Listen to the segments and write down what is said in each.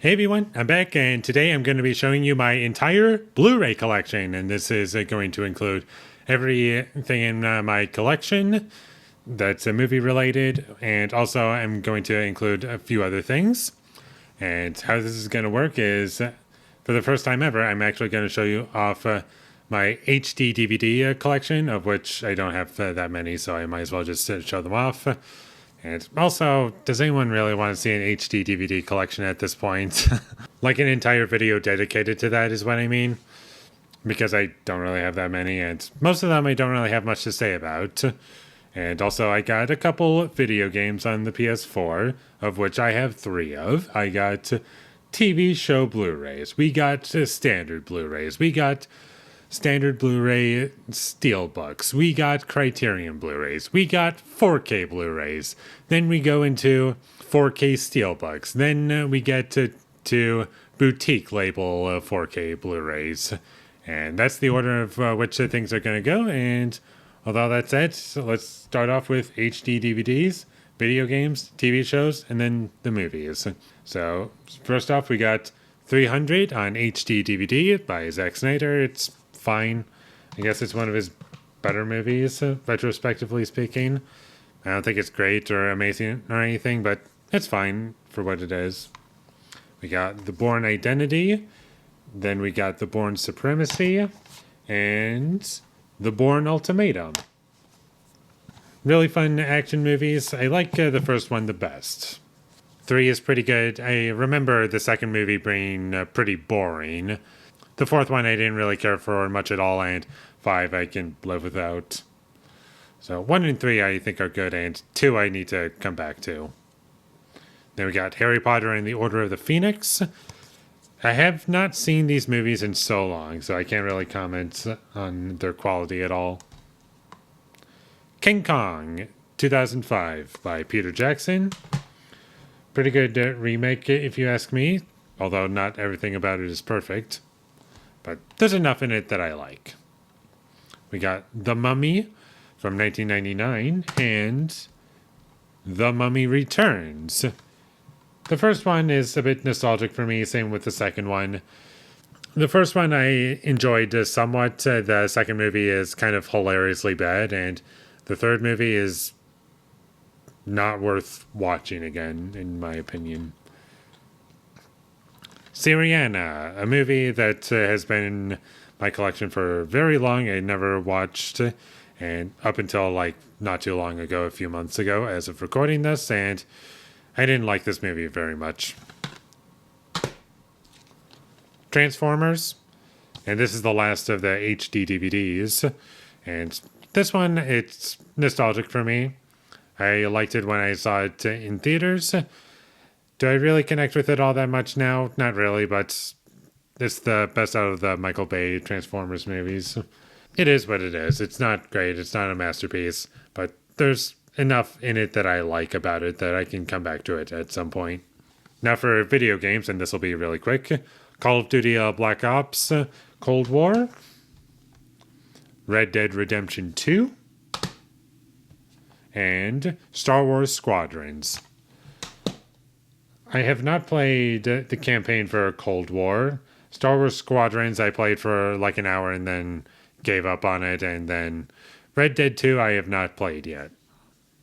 Hey everyone, I'm back and today I'm going to be showing you my entire Blu-ray collection, and this is going to include everything in my collection that's movie related, and also I'm going to include a few other things. And how this is going to work is, for the first time ever, I'm actually going to show you off my HD DVD collection, of which I don't have that many, so I might as well just show them off. And also, does anyone really want to see an HD DVD collection at this point? Like an entire video dedicated to that is what I mean. Because I don't really have that many, and most of them I don't really have much to say about. And also, I got a couple video games on the PS4, of which I have 3 of. I got TV show Blu-rays. We got standard Blu-rays. We got standard Blu-ray steelbooks. We got Criterion Blu-rays. We got 4K Blu-rays. Then we go into 4K steelbooks. Then we get to boutique label 4K Blu-rays. And that's the order of which things are going to go. And although that's it, so let's start off with HD DVDs, video games, TV shows, and then the movies. So first off, we got 300 on HD DVD by Zack Snyder. It's fine. I guess it's one of his better movies, retrospectively speaking. I don't think it's great or amazing or anything, but it's fine for what it is. We got The Bourne Identity, then we got The Bourne Supremacy, and The Bourne Ultimatum. Really fun action movies. I like the first one the best. 3 is pretty good. I remember the second movie being pretty boring. The fourth one I didn't really care for much at all, and 5 I can live without. So 1 and 3 I think are good, and 2 I need to come back to. Then we got Harry Potter and the Order of the Phoenix. I have not seen these movies in so long, so I can't really comment on their quality at all. King Kong, 2005 by Peter Jackson. Pretty good remake if you ask me, although not everything about it is perfect. But there's enough in it that I like. We got The Mummy from 1999 and The Mummy Returns. The first one is a bit nostalgic for me, same with the second one. The first one I enjoyed somewhat. The second movie is kind of hilariously bad, and the third movie is not worth watching again, in my opinion. Syriana, a movie that has been in my collection for very long. I never watched, and up until like not too long ago, a few months ago, as of recording this, and I didn't like this movie very much. Transformers, and this is the last of the HD DVDs, and this one, it's nostalgic for me. I liked it when I saw it in theaters. Do I really connect with it all that much now? Not really, but it's the best out of the Michael Bay Transformers movies. It is what it is. It's not great. It's not a masterpiece, but there's enough in it that I like about it that I can come back to it at some point. Now for video games, and this will be really quick. Call of Duty Black Ops Cold War. Red Dead Redemption 2. And Star Wars Squadrons. I have not played the campaign for Cold War. Star Wars Squadrons I played for like an hour and then gave up on it. And then Red Dead 2 I have not played yet.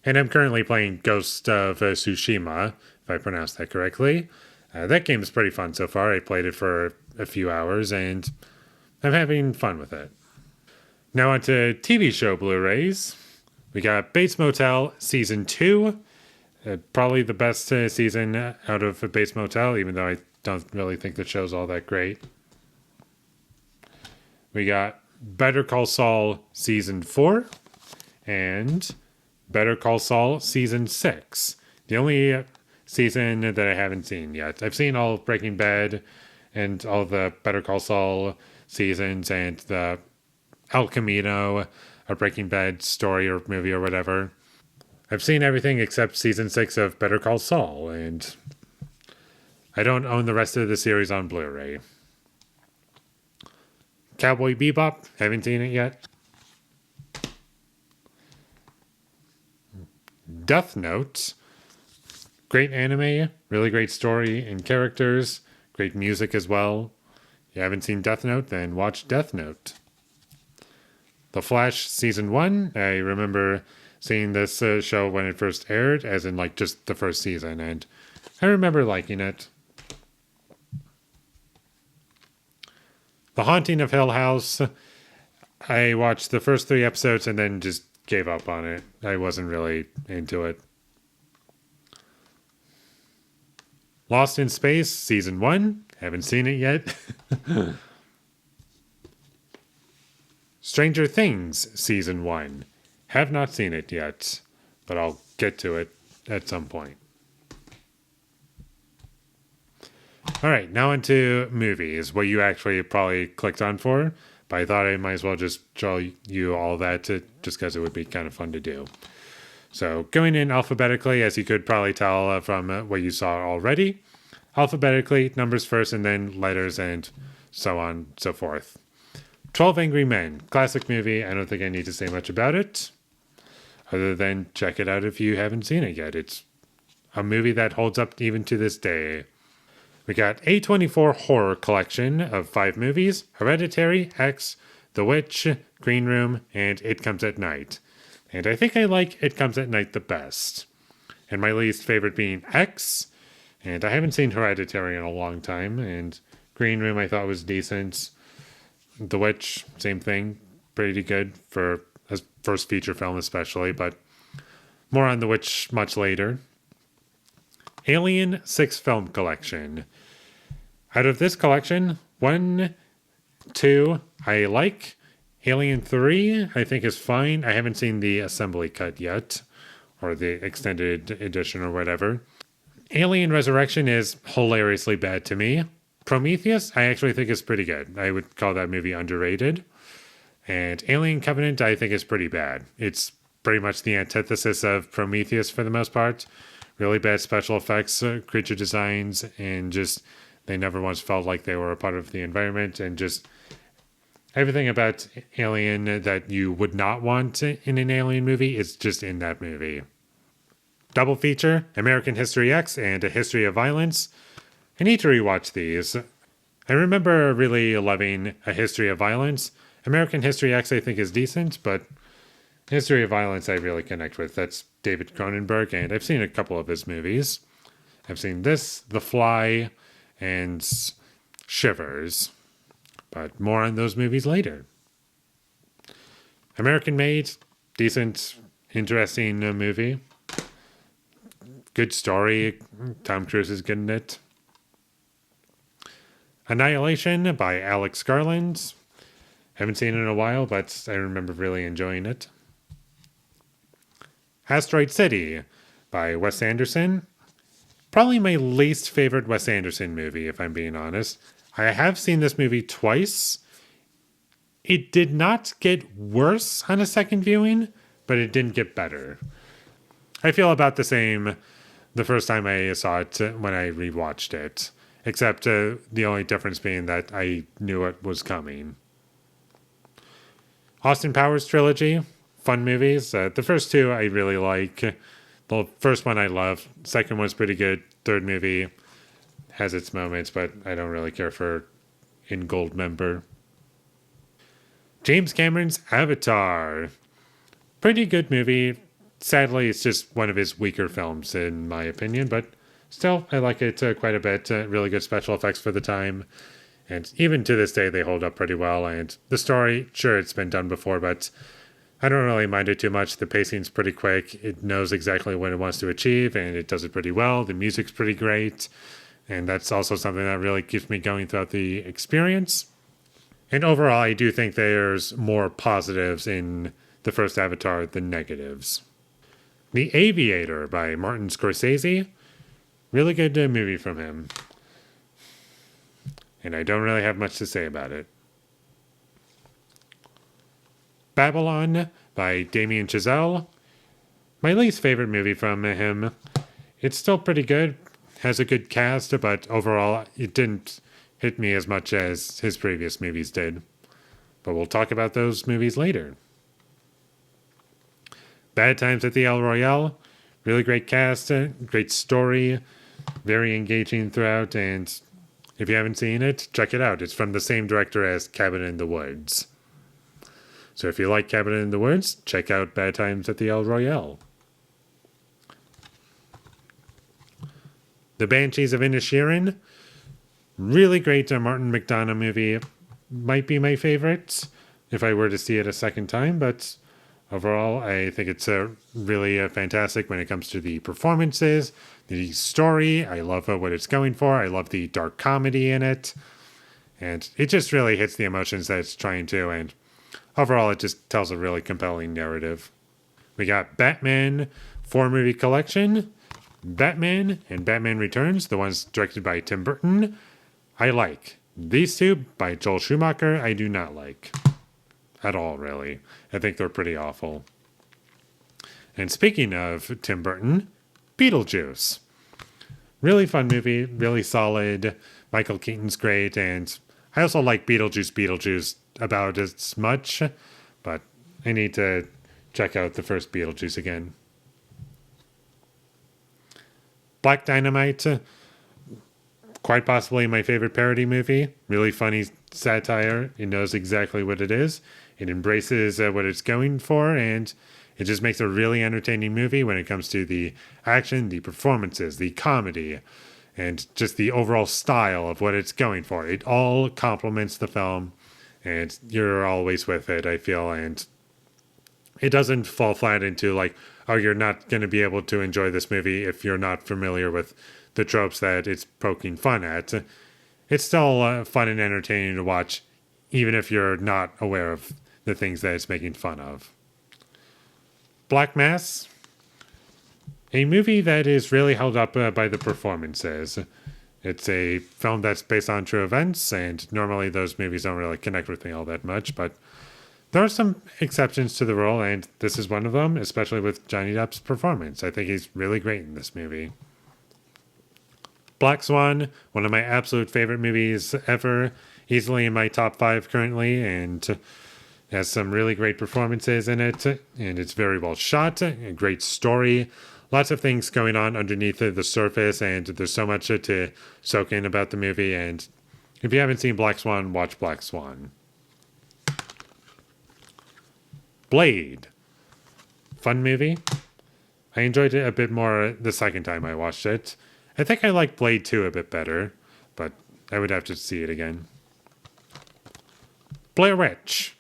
And I'm currently playing Ghost of Tsushima, if I pronounced that correctly. That game is pretty fun so far. I played it for a few hours and I'm having fun with it. Now on to TV show Blu-rays. We got Bates Motel Season 2. Probably the best season out of Bates Motel, even though I don't really think the show's all that great. We got Better Call Saul Season 4 and Better Call Saul Season 6. The only season that I haven't seen yet. I've seen all of Breaking Bad and all the Better Call Saul seasons and the El Camino, a Breaking Bad story or movie or whatever. I've seen everything except Season 6 of Better Call Saul, and I don't own the rest of the series on Blu-ray. Cowboy Bebop, haven't seen it yet. Death Note, great anime, really great story and characters. Great music as well. If you haven't seen Death Note, then watch Death Note. The Flash Season 1, I remember seeing this show when it first aired, as in like just the first season, and I remember liking it. The Haunting of Hill House, I watched the first 3 episodes and then just gave up on it. I wasn't really into it. Lost in Space Season 1, haven't seen it yet. Stranger Things Season 1, have not seen it yet, but I'll get to it at some point. All right, now into movies, what you actually probably clicked on for, but I thought I might as well just show you all that just because it would be kind of fun to do. So going in alphabetically, as you could probably tell from what you saw already, alphabetically, numbers first and then letters and so on and so forth. 12 Angry Men, classic movie. I don't think I need to say much about it, other than check it out if you haven't seen it yet. It's a movie that holds up even to this day. We got A24 horror collection of 5 movies: Hereditary, X, The Witch, Green Room, and It Comes at Night. And I think I like It Comes at Night the best. And my least favorite being X. And I haven't seen Hereditary in a long time. And Green Room I thought was decent. The Witch, same thing. Pretty good for a first feature film especially. But more on The Witch much later. Alien 6 film collection. Out of this collection, 1, 2, I like. Alien 3, I think is fine. I haven't seen the assembly cut yet, or the extended edition or whatever. Alien Resurrection is hilariously bad to me. Prometheus, I actually think is pretty good. I would call that movie underrated. And Alien Covenant, I think is pretty bad. It's pretty much the antithesis of Prometheus for the most part. Really bad special effects, creature designs, and just they never once felt like they were a part of the environment, and just everything about Alien that you would not want in an Alien movie is just in that movie. Double feature, American History X and A History of Violence. I need to rewatch these. I remember really loving A History of Violence. American History X I think is decent, but History of Violence I really connect with. That's David Cronenberg, and I've seen a couple of his movies. I've seen this, The Fly, and Shivers. But more on those movies later. American Made, decent, interesting movie. Good story. Tom Cruise is good in it. Annihilation by Alex Garland. Haven't seen it in a while, but I remember really enjoying it. Asteroid City by Wes Anderson. Probably my least favorite Wes Anderson movie, if I'm being honest. I have seen this movie twice. It did not get worse on a second viewing, but it didn't get better. I feel about the same the first time I saw it when I rewatched it, except the only difference being that I knew it was coming. Austin Powers trilogy. Fun movies. The first 2 I really like. The first one I love. Second one's pretty good. Third movie has its moments, but I don't really care for In Goldmember. James Cameron's Avatar. Pretty good movie. Sadly, it's just one of his weaker films in my opinion, but still, I like it quite a bit. Really good special effects for the time. And even to this day, they hold up pretty well. And the story, sure, it's been done before, but I don't really mind it too much. The pacing's pretty quick. It knows exactly what it wants to achieve, and it does it pretty well. The music's pretty great, and that's also something that really keeps me going throughout the experience. And overall, I do think there's more positives in the first Avatar than negatives. The Aviator by Martin Scorsese. Really good movie from him. And I don't really have much to say about it. Babylon by Damien Chazelle. My least favorite movie from him. It's still pretty good. Has a good cast, but overall it didn't hit me as much as his previous movies did. But we'll talk about those movies later. Bad Times at the El Royale. Really great cast, great story, very engaging throughout, and If you haven't seen it, check it out. It's from the same director as Cabin in the Woods. So if you like Cabin in the Woods, check out Bad Times at the El Royale. The Banshees of Inisherin. Really great Martin McDonagh movie. Might be my favorite if I were to see it a second time, but overall, I think it's really fantastic when it comes to the performances, the story. I love what it's going for. I love the dark comedy in it. And it just really hits the emotions that it's trying to. And overall, it just tells a really compelling narrative. We got Batman 4-movie collection, Batman and Batman Returns, the ones directed by Tim Burton. I like. These two by Joel Schumacher, I do not like. At all, really. I think they're pretty awful. And speaking of Tim Burton, Beetlejuice. Really fun movie, really solid. Michael Keaton's great, and I also like Beetlejuice about as much, but I need to check out the first Beetlejuice again. Black Dynamite, quite possibly my favorite parody movie. Really funny satire. It knows exactly what it is. It embraces what it's going for, and it just makes a really entertaining movie when it comes to the action, the performances, the comedy, and just the overall style of what it's going for. It all complements the film, and you're always with it, I feel, and it doesn't fall flat into like, oh, you're not going to be able to enjoy this movie if you're not familiar with the tropes that it's poking fun at. It's still fun and entertaining to watch, even if you're not aware of the things that it's making fun of. Black Mass, a movie that is really held up by the performances. It's a film that's based on true events, and normally those movies don't really connect with me all that much, but there are some exceptions to the rule, and this is one of them, especially with Johnny Depp's performance. I think he's really great in this movie. Black Swan, one of my absolute favorite movies ever, easily in my top 5 currently, and has some really great performances in it, and it's very well shot, a great story, lots of things going on underneath the surface, and there's so much to soak in about the movie, and if you haven't seen Black Swan, watch Black Swan. Blade. Fun movie. I enjoyed it a bit more the second time I watched it. I think I like Blade 2 a bit better, but I would have to see it again. Blair Witch.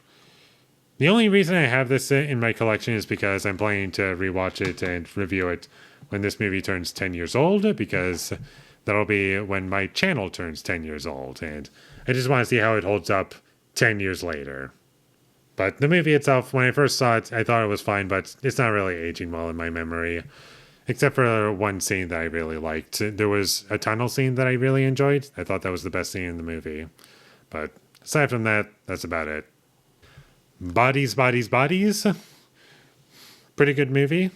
The only reason I have this in my collection is because I'm planning to rewatch it and review it when this movie turns 10 years old, because that'll be when my channel turns 10 years old, and I just want to see how it holds up 10 years later. But the movie itself, when I first saw it, I thought it was fine, but it's not really aging well in my memory, except for one scene that I really liked. There was a tunnel scene that I really enjoyed. I thought that was the best scene in the movie. But aside from that, that's about it. Bodies, Bodies, Bodies. Pretty good movie.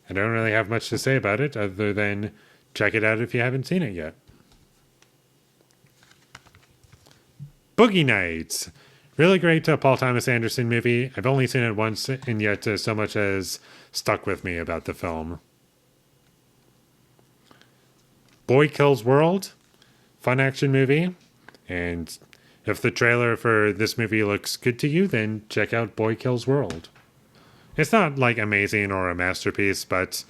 I don't really have much to say about it other than check it out if you haven't seen it yet. Boogie Nights. Really great Paul Thomas Anderson movie. I've only seen it once, and yet so much has stuck with me about the film. Boy Kills World. Fun action movie. And if the trailer for this movie looks good to you, then check out Boy Kills World. It's not like amazing or a masterpiece, but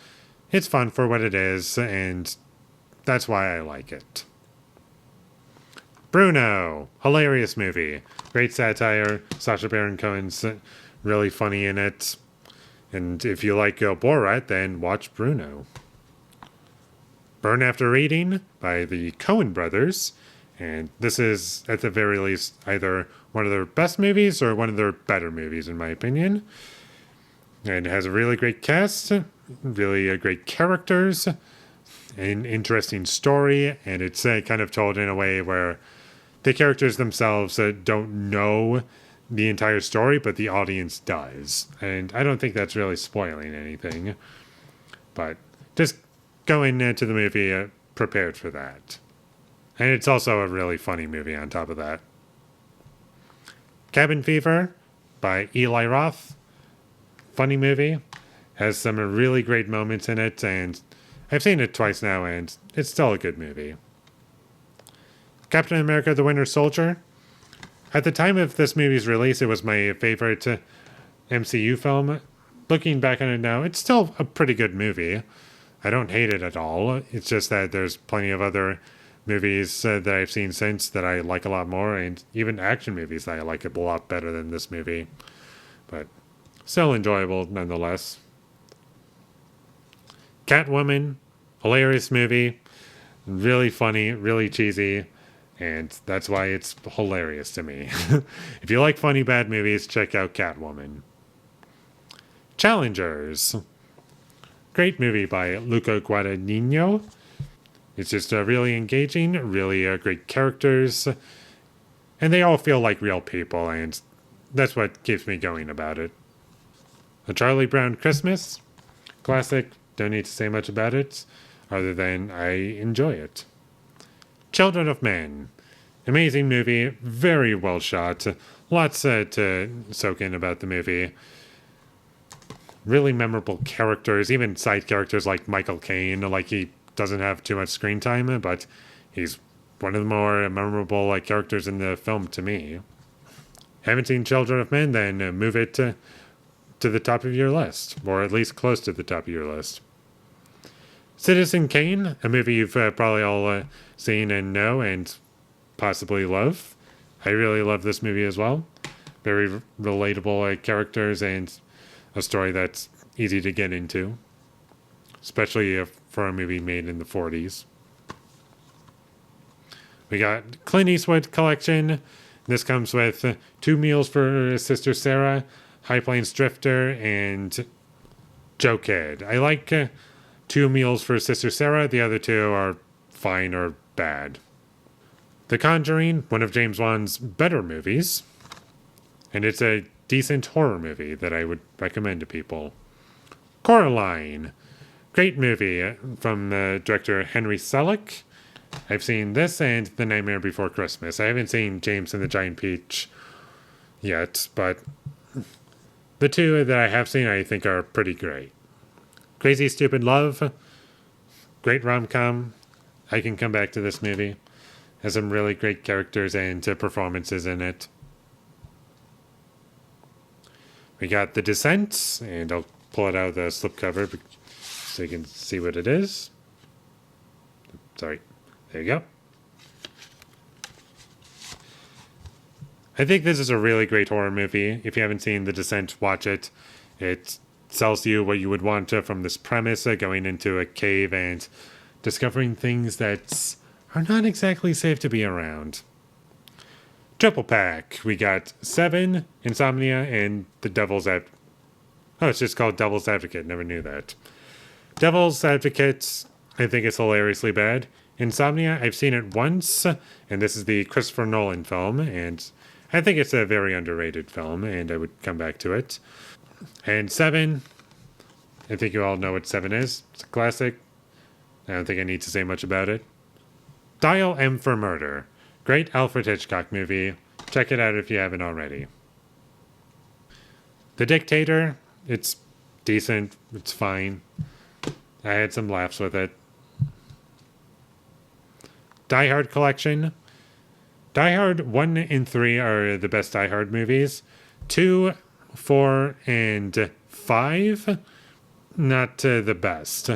it's fun for what it is, and that's why I like it. Bruno. Hilarious movie. Great satire. Sacha Baron Cohen's really funny in it. And if you like Borat, then watch Bruno. Burn After Reading by the Coen brothers. And this is, at the very least, either one of their best movies or one of their better movies, in my opinion. And it has a really great cast, really great characters, an interesting story, and it's kind of told in a way where the characters themselves don't know the entire story, but the audience does. And I don't think that's really spoiling anything. But just go into the movie prepared for that. And it's also a really funny movie on top of that. Cabin Fever by Eli Roth. Funny movie. Has some really great moments in it, and I've seen it twice now, and it's still a good movie. Captain America the Winter Soldier. At the time of this movie's release, it was my favorite MCU film. Looking back on it now, it's still a pretty good movie. I don't hate it at all. It's just that there's plenty of other movies that I've seen since that I like a lot more, and even action movies that I like a lot better than this movie. But still enjoyable nonetheless. Catwoman, hilarious movie. Really funny, really cheesy, and that's why it's hilarious to me. If you like funny bad movies, check out Catwoman. Challengers. Great movie by Luca Guadagnino. It's just really engaging, really great characters, and they all feel like real people, and that's what keeps me going about it. A Charlie Brown Christmas. Classic, don't need to say much about it, other than I enjoy it. Children of Men. Amazing movie, very well shot, lots to soak in about the movie. Really memorable characters, even side characters like Michael Caine, like he doesn't have too much screen time, but he's one of the more memorable characters in the film to me. Haven't seen Children of Men? Then move it to the top of your list, or at least close to the top of your list. Citizen Kane, a movie you've probably all seen and know and possibly love. I really love this movie as well. Very relatable characters and a story that's easy to get into, especially for a movie made in the 40s. We got Clint Eastwood collection. This comes with Two Meals for Sister Sarah, High Plains Drifter, and Joe Kidd. I like Two Meals for Sister Sarah. The other two are fine or bad. The Conjuring, one of James Wan's better movies. And it's a decent horror movie that I would recommend to people. Coraline. Great movie from director Henry Selick. I've seen this and The Nightmare Before Christmas. I haven't seen James and the Giant Peach yet, but the two that I have seen I think are pretty great. Crazy Stupid Love. Great rom-com. I can come back to this movie. Has some really great characters and performances in it. We got The Descent, and I'll pull it out of the slipcover so you can see what it is. Sorry. There you go. I think this is a really great horror movie. If you haven't seen The Descent, watch it. It tells you what you would want from this premise, going into a cave and discovering things that are not exactly safe to be around. Triple pack. We got Seven, Insomnia, and The Devil's Advocate. Oh, it's just called Devil's Advocate. Never knew that. Devil's Advocate, I think it's hilariously bad. Insomnia, I've seen it once, and this is the Christopher Nolan film, and I think it's a very underrated film, and I would come back to it. And Seven, I think you all know what Seven is. It's a classic. I don't think I need to say much about it. Dial M for Murder. Great Alfred Hitchcock movie. Check it out if you haven't already. The Dictator. It's decent. It's fine. I had some laughs with it. Die Hard collection. Die Hard 1 and 3 are the best Die Hard movies. 2, 4, and 5, not the best.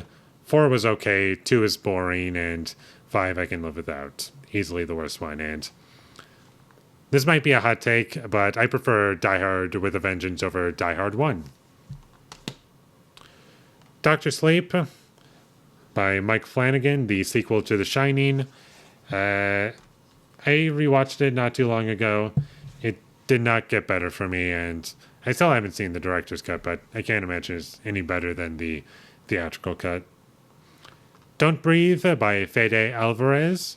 4 was okay, 2 is boring, and 5 I can live without. Easily the worst one, and this might be a hot take, but I prefer Die Hard with a Vengeance over Die Hard 1. Dr. Sleep by Mike Flanagan, the sequel to The Shining. I rewatched it not too long ago. It did not get better for me, and I still haven't seen the director's cut, but I can't imagine it's any better than the theatrical cut. Don't Breathe by Fede Alvarez.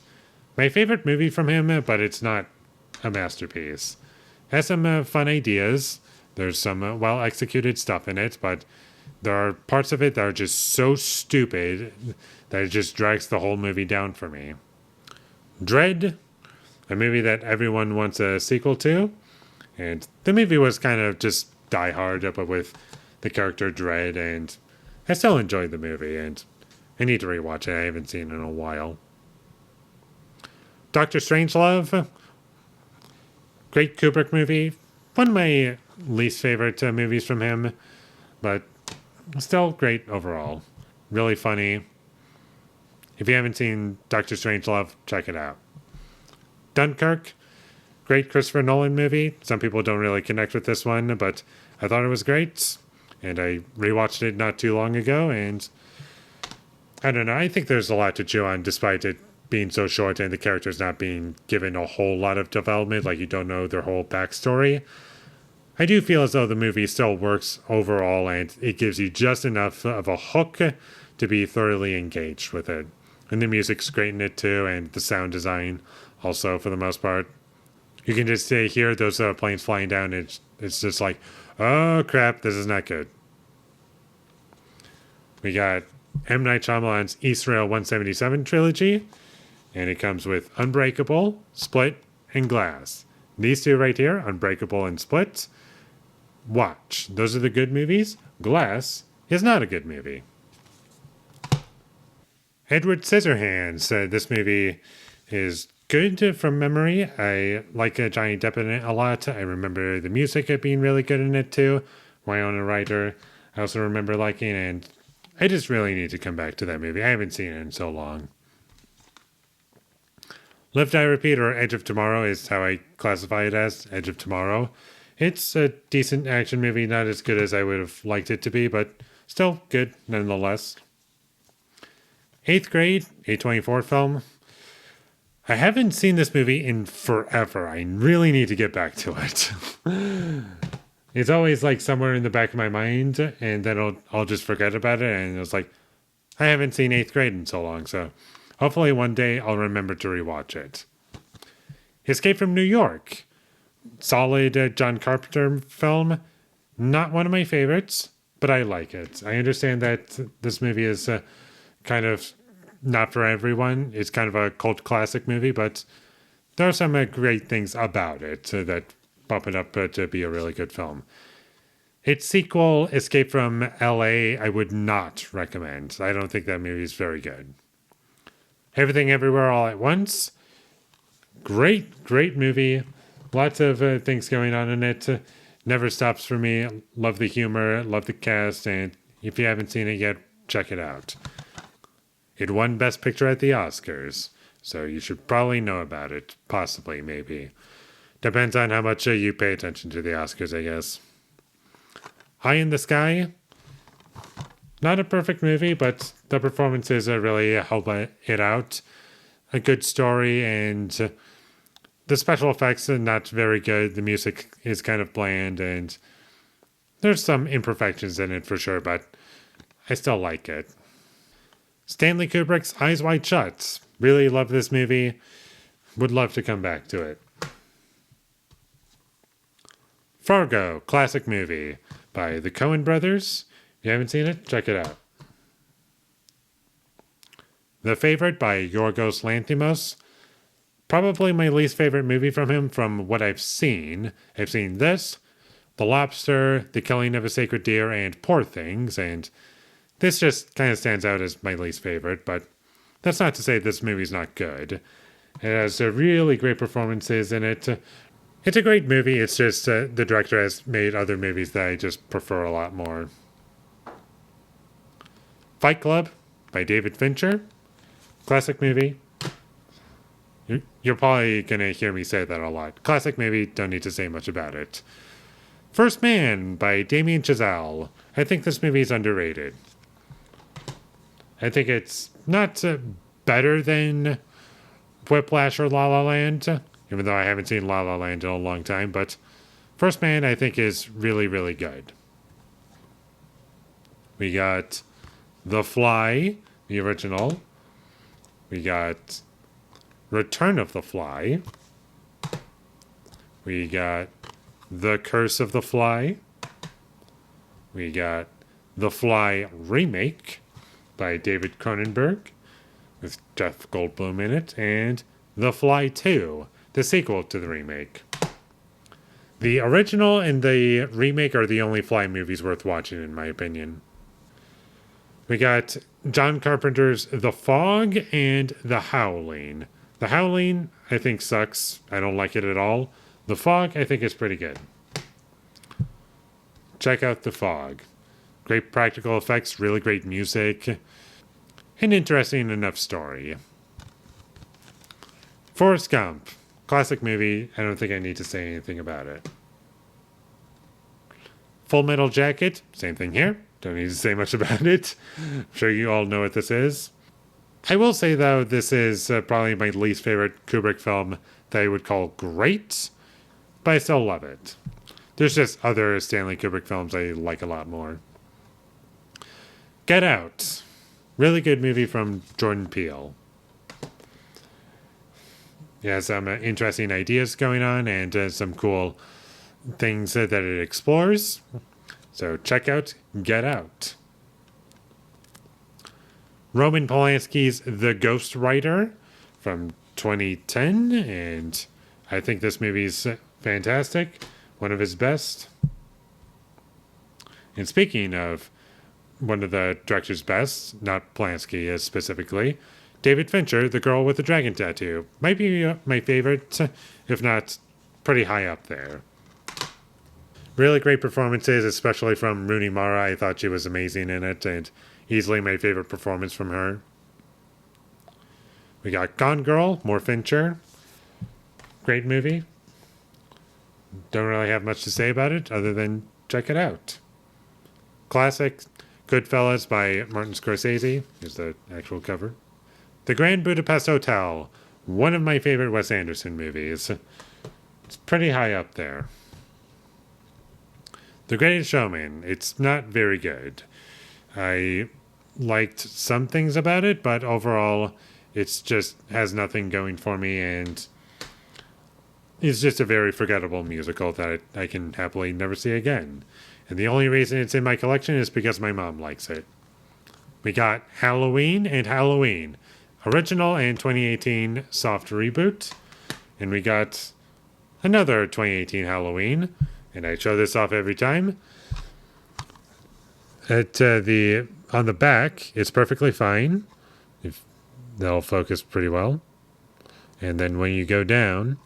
My favorite movie from him, but it's not a masterpiece. It has some fun ideas. There's some well-executed stuff in it, but there are parts of it that are just so stupid that it just drags the whole movie down for me. Dread, a movie that everyone wants a sequel to. And the movie was kind of just Die Hard, but with the character Dread, and I still enjoyed the movie, and I need to rewatch it. I haven't seen it in a while. Dr. Strangelove, great Kubrick movie. One of my least favorite movies from him, but still great overall. Really funny. If you haven't seen Dr. Strangelove, check it out. Dunkirk, great Christopher Nolan movie. Some people don't really connect with this one, but I thought it was great. And I rewatched it not too long ago, and I don't know. I think there's a lot to chew on despite it being so short and the characters not being given a whole lot of development, like you don't know their whole backstory. I do feel as though the movie still works overall and it gives you just enough of a hook to be thoroughly engaged with it. And the music's great in it too, and the sound design also for the most part. You can just hear those planes flying down, and it's just like, oh crap, this is not good. We got M. Night Shyamalan's Israel 177 trilogy, and it comes with Unbreakable, Split, and Glass. These two right here, Unbreakable and Split, watch. Those are the good movies. Glass is not a good movie. Edward Scissorhands. This movie is good from memory. I like Johnny Depp in it a lot. I remember the music being really good in it too. Winona Ryder I also remember liking, and I just really need to come back to that movie. I haven't seen it in so long. Live, Die, Repeat, or Edge of Tomorrow is how I classify it as, Edge of Tomorrow. It's a decent action movie, not as good as I would have liked it to be, but still good nonetheless. 8th Grade, A24 film. I haven't seen this movie in forever. I really need to get back to it. It's always like somewhere in the back of my mind, and then I'll just forget about it, and it's like, I haven't seen 8th Grade in so long, so hopefully one day I'll remember to rewatch it. Escape from New York. Solid John Carpenter film. Not one of my favorites, but I like it. I understand that this movie is kind of not for everyone. It's kind of a cult classic movie, but there are some great things about it that bump it up to be a really good film. Its sequel, Escape from LA, I would not recommend. I don't think that movie is very good. Everything Everywhere All at Once. Great movie. Lots of things going on in it. Never stops for me. Love the humor, love the cast, and if you haven't seen it yet, check it out. It won Best Picture at the Oscars, so you should probably know about it. Possibly, maybe. Depends on how much you pay attention to the Oscars, I guess. Eye in the Sky. Not a perfect movie, but the performances really help it out. A good story, and the special effects are not very good. The music is kind of bland, and there's some imperfections in it for sure, but I still like it. Stanley Kubrick's Eyes Wide Shut. Really love this movie. Would love to come back to it. Fargo, classic movie by the Coen brothers. If you haven't seen it, check it out. The Favorite by Yorgos Lanthimos. Probably my least favorite movie from him from what I've seen. I've seen this, The Lobster, The Killing of a Sacred Deer, and Poor Things, and this just kind of stands out as my least favorite, but that's not to say this movie's not good. It has really great performances in it. It's a great movie, it's just the director has made other movies that I just prefer a lot more. Fight Club by David Fincher. Classic movie. You're probably going to hear me say that a lot. Classic movie, don't need to say much about it. First Man by Damien Chazelle. I think this movie is underrated. I think it's not better than Whiplash or La La Land, even though I haven't seen La La Land in a long time, but First Man I think is really, really good. We got The Fly, the original. We got Return of the Fly. We got The Curse of the Fly. We got The Fly Remake by David Cronenberg with Jeff Goldblum in it, and The Fly 2, the sequel to the remake. The original and the remake are the only Fly movies worth watching, in my opinion. We got John Carpenter's The Fog and The Howling. The The Howling, I think, sucks. I don't like it at all. The Fog, I think, is pretty good. Check out The Fog. Great practical effects, really great music, an interesting enough story. Forrest Gump. Classic movie. I don't think I need to say anything about it. Full Metal Jacket. Same thing here. Don't need to say much about it. I'm sure you all know what this is. I will say, though, this is probably my least favorite Kubrick film that I would call great, but I still love it. There's just other Stanley Kubrick films I like a lot more. Get Out. Really good movie from Jordan Peele. It has some interesting ideas going on and some cool things that it explores. So check out Get Out. Roman Polanski's The Ghostwriter from 2010, and I think this movie's fantastic. One of his best. And speaking of one of the director's best, not Polanski specifically, David Fincher, The Girl with the Dragon Tattoo. Might be my favorite, if not pretty high up there. Really great performances, especially from Rooney Mara. I thought she was amazing in it, and easily my favorite performance from her. We got Gone Girl, more Fincher. Great movie. Don't really have much to say about it other than check it out. Classic Goodfellas by Martin Scorsese. Here's the actual cover. The Grand Budapest Hotel. One of my favorite Wes Anderson movies. It's pretty high up there. The Greatest Showman. It's not very good. I liked some things about it, but overall, it's just has nothing going for me, and it's just a very forgettable musical that I can happily never see again. And the only reason it's in my collection is because my mom likes it. We got Halloween and Halloween. Original and 2018 soft reboot. And we got another 2018 Halloween. And I show this off every time. On the back, it's perfectly fine. That'll focus pretty well. And then when you go down,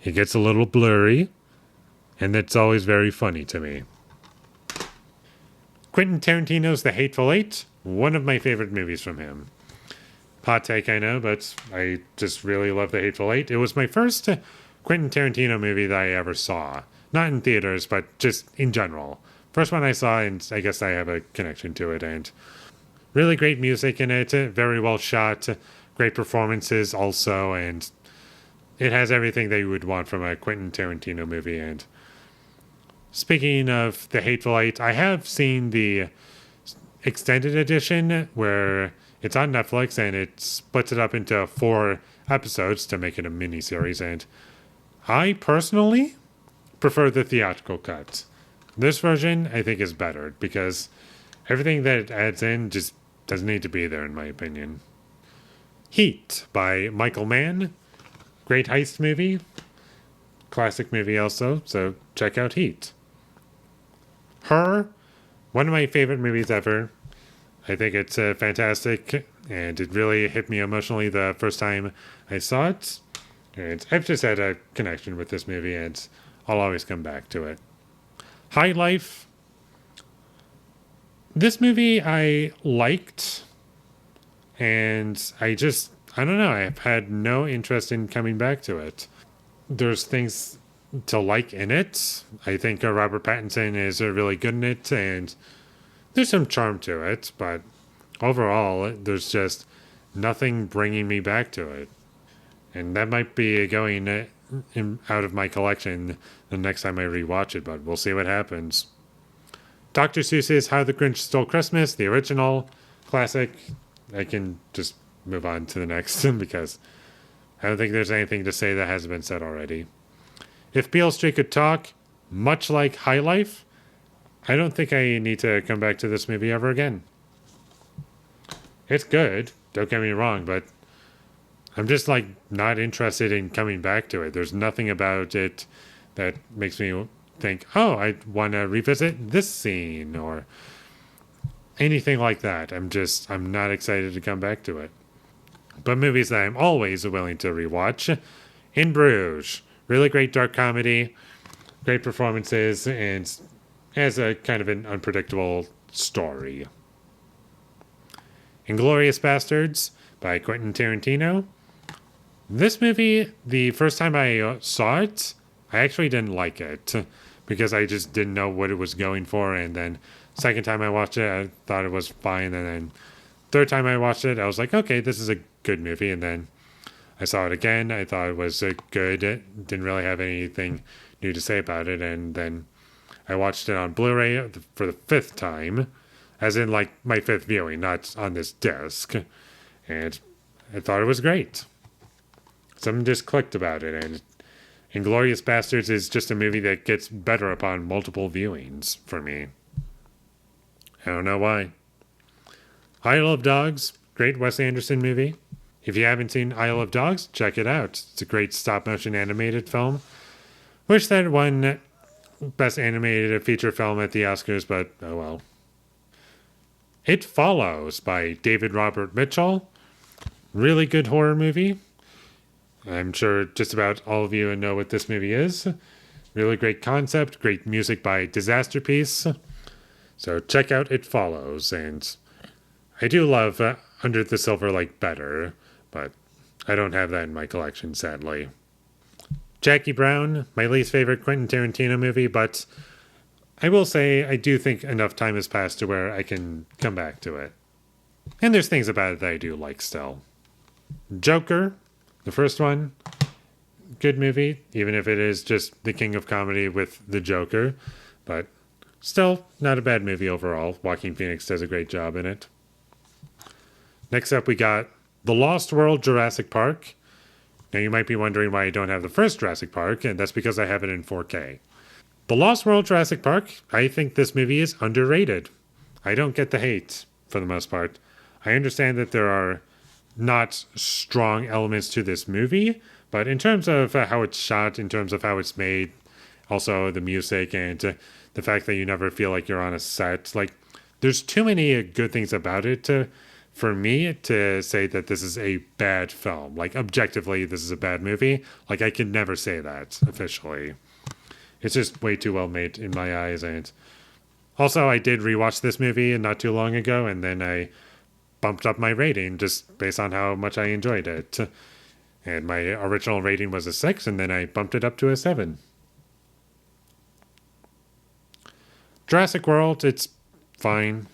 it gets a little blurry. And that's always very funny to me. Quentin Tarantino's The Hateful Eight. One of my favorite movies from him. Hot take, I know, but I just really love The Hateful Eight. It was my first Quentin Tarantino movie that I ever saw. Not in theaters, but just in general. First one I saw, and I guess I have a connection to it. And really great music in it, very well shot, great performances also, and it has everything that you would want from a Quentin Tarantino movie. And speaking of The Hateful Eight, I have seen the extended edition where it's on Netflix and it splits it up into 4 episodes to make it a mini-series, and I personally prefer the theatrical cut. This version, I think, is better because everything that it adds in just doesn't need to be there, in my opinion. Heat by Michael Mann. Great heist movie. Classic movie also, so check out Heat. Her, one of my favorite movies ever. I think it's fantastic, and it really hit me emotionally the first time I saw it. And I've just had a connection with this movie, and I'll always come back to it. High Life. This movie I liked, and I don't know, I've had no interest in coming back to it. There's things to like in it. I think Robert Pattinson is really good in it, and there's some charm to it, but overall, there's just nothing bringing me back to it. And that might be going out of my collection the next time I rewatch it, but we'll see what happens. Dr. Seuss's How the Grinch Stole Christmas, the original classic. I can just move on to the next because I don't think there's anything to say that hasn't been said already. If Beale Street Could Talk, much like High Life, I don't think I need to come back to this movie ever again. It's good, don't get me wrong, but I'm just not interested in coming back to it. There's nothing about it that makes me think, oh, I want to revisit this scene or anything like that. I'm not excited to come back to it. But movies that I'm always willing to rewatch: In Bruges, really great dark comedy, great performances, and has a kind of an unpredictable story. Inglourious Bastards by Quentin Tarantino. This movie, the first time I saw it, I actually didn't like it because I just didn't know what it was going for. And then second time I watched it, I thought it was fine. And then third time I watched it, I was like, okay, this is a good movie. And then I saw it again. I thought it was good. It didn't really have anything new to say about it. And then I watched it on Blu Ray for the fifth time, as in like my fifth viewing, not on this disc. And I thought it was great. Something just clicked about it. And Inglourious Bastards is just a movie that gets better upon multiple viewings for me. I don't know why. Isle of Dogs, great Wes Anderson movie. If you haven't seen Isle of Dogs, check it out. It's a great stop-motion animated film. Wish that won Best Animated Feature Film at the Oscars, but oh well. It Follows by David Robert Mitchell. Really good horror movie. I'm sure just about all of you know what this movie is. Really great concept, great music by Disasterpiece. So check out It Follows. And I do love Under the Silver Lake better, but I don't have that in my collection, sadly. Jackie Brown, my least favorite Quentin Tarantino movie, but I will say I do think enough time has passed to where I can come back to it. And there's things about it that I do like still. Joker, the first one, good movie, even if it is just the king of comedy with the Joker, but still not a bad movie overall. Joaquin Phoenix does a great job in it. Next up, we got The Lost World Jurassic Park. Now, you might be wondering why I don't have the first Jurassic Park, and that's because I have it in 4K. The Lost World Jurassic Park, I think this movie is underrated. I don't get the hate, for the most part. I understand that there are not strong elements to this movie, but in terms of how it's shot, in terms of how it's made, also the music and the fact that you never feel like you're on a set, like, there's too many good things about it for me to say that this is a bad film. Like, objectively, this is a bad movie. Like, I can never say that officially. It's just way too well made in my eyes. And also, I did rewatch this movie not too long ago, and then I bumped up my rating just based on how much I enjoyed it. And my original rating was a 6, and then I bumped it up to a 7. Jurassic World, it's fine.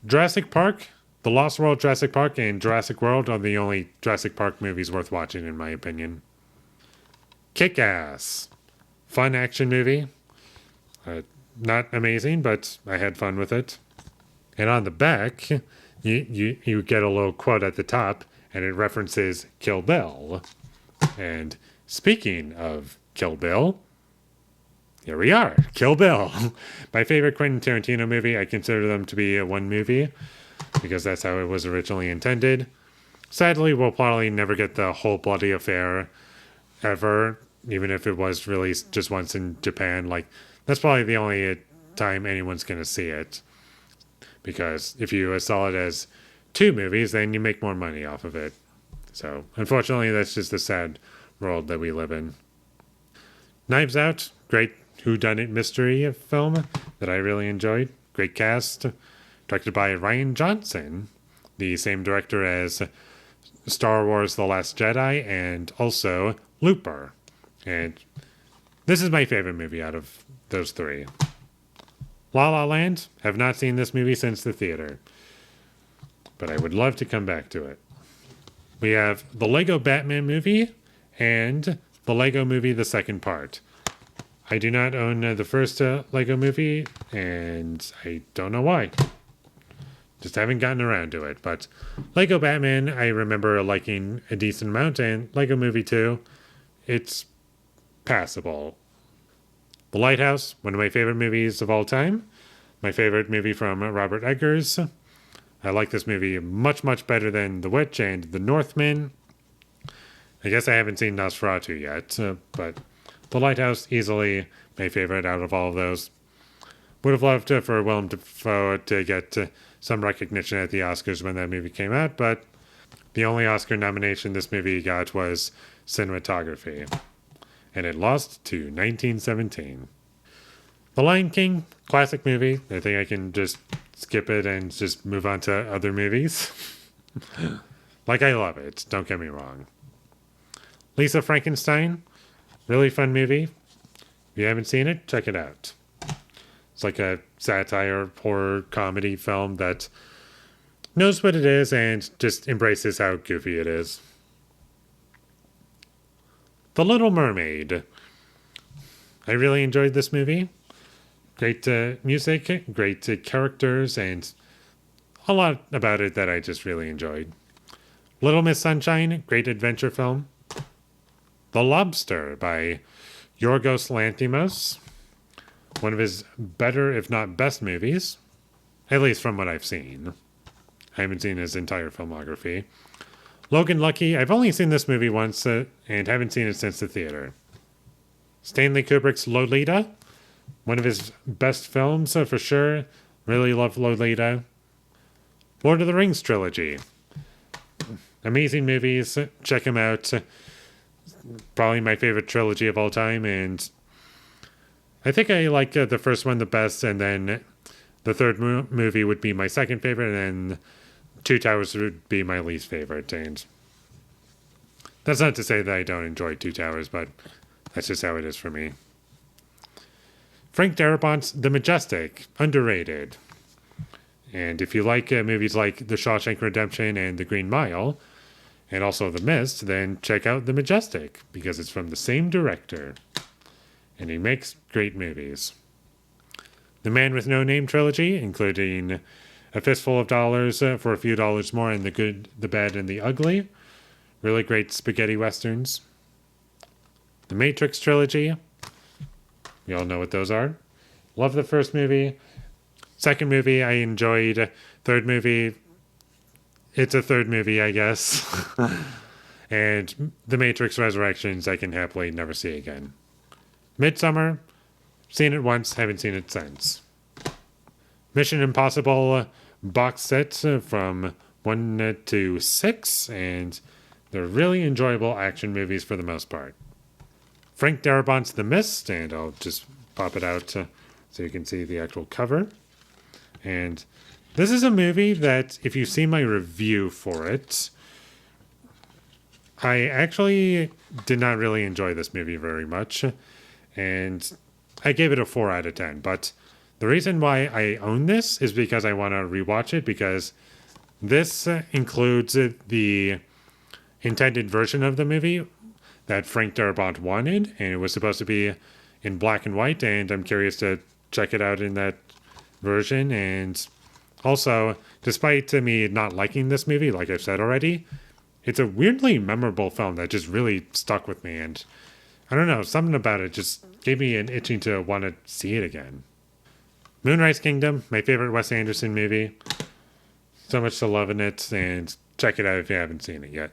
Jurassic Park, The Lost World Jurassic Park, and Jurassic World are the only Jurassic Park movies worth watching, in my opinion. Kick-Ass, fun action movie. Not amazing, but I had fun with it. And on the back, you get a little quote at the top, and it references Kill Bill. And speaking of Kill Bill, here we are, Kill Bill. My favorite Quentin Tarantino movie. I consider them to be one movie because that's how it was originally intended. Sadly, we'll probably never get the whole bloody affair ever, even if it was released just once in Japan. Like, that's probably the only time anyone's going to see it. Because if you sell it as 2 movies, then you make more money off of it. So, unfortunately, that's just the sad world that we live in. Knives Out, great whodunit mystery film that I really enjoyed. Great cast. Directed by Rian Johnson, the same director as Star Wars The Last Jedi and also Looper. And this is my favorite movie out of those 3. La La Land, have not seen this movie since the theater, but I would love to come back to it. We have the Lego Batman movie and the Lego movie, the second part. I do not own the first Lego movie, and I don't know why. Just haven't gotten around to it. But Lego Batman, I remember liking a decent amount, and Lego Movie 2, it's passable. The Lighthouse, one of my favorite movies of all time. My favorite movie from Robert Eggers. I like this movie much, much better than The Witch and The Northman. I guess I haven't seen Nosferatu yet, but The Lighthouse, easily my favorite out of all of those. Would have loved for Willem Dafoe to get some recognition at the Oscars when that movie came out, but the only Oscar nomination this movie got was cinematography, and it lost to 1917. The Lion King, classic movie. I think I can just skip it and just move on to other movies. Like, I love it, don't get me wrong. Lisa Frankenstein, really fun movie. If you haven't seen it, check it out. It's like a satire, horror, comedy film that knows what it is and just embraces how goofy it is. The Little Mermaid. I really enjoyed this movie. Great music, great characters, and a lot about it that I just really enjoyed. Little Miss Sunshine, great adventure film. The Lobster by Yorgos Lanthimos. One of his better, if not best movies, at least from what I've seen. I haven't seen his entire filmography. Logan Lucky, I've only seen this movie once and haven't seen it since the theater. Stanley Kubrick's Lolita, one of his best films for sure. Really love Lolita. Lord of the Rings trilogy. Amazing movies. Check them out. Probably my favorite trilogy of all time, and I think I like the first one the best, and then the third movie would be my second favorite, and then Two Towers would be my least favorite. And that's not to say that I don't enjoy Two Towers, but that's just how it is for me. Frank Darabont's The Majestic, underrated. And if you like movies like The Shawshank Redemption and The Green Mile, and also The Mist, then check out The Majestic, because it's from the same director. And he makes great movies. The Man with No Name trilogy, including A Fistful of Dollars for a Few Dollars More and The Good, the Bad, and the Ugly. Really great spaghetti westerns. The Matrix trilogy. We all know what those are. Love the first movie. Second movie I enjoyed. Third movie, it's a third movie, I guess. And The Matrix Resurrections I can happily never see again. Midsommar, seen it once, haven't seen it since. Mission Impossible box set from 1 to 6, and they're really enjoyable action movies for the most part. Frank Darabont's The Mist, and I'll just pop it out so you can see the actual cover. And this is a movie that, if you see my review for it, I actually did not really enjoy this movie very much, and I gave it a 4 out of 10. But the reason why I own this is because I want to rewatch it, because this includes the intended version of the movie that Frank Darabont wanted, and it was supposed to be in black and white, and I'm curious to check it out in that version. And also, despite me not liking this movie, like I've said already, it's a weirdly memorable film that just really stuck with me, and I don't know, something about it just gave me an itching to want to see it again. Moonrise Kingdom, my favorite Wes Anderson movie. So much to love in it, and check it out if you haven't seen it yet.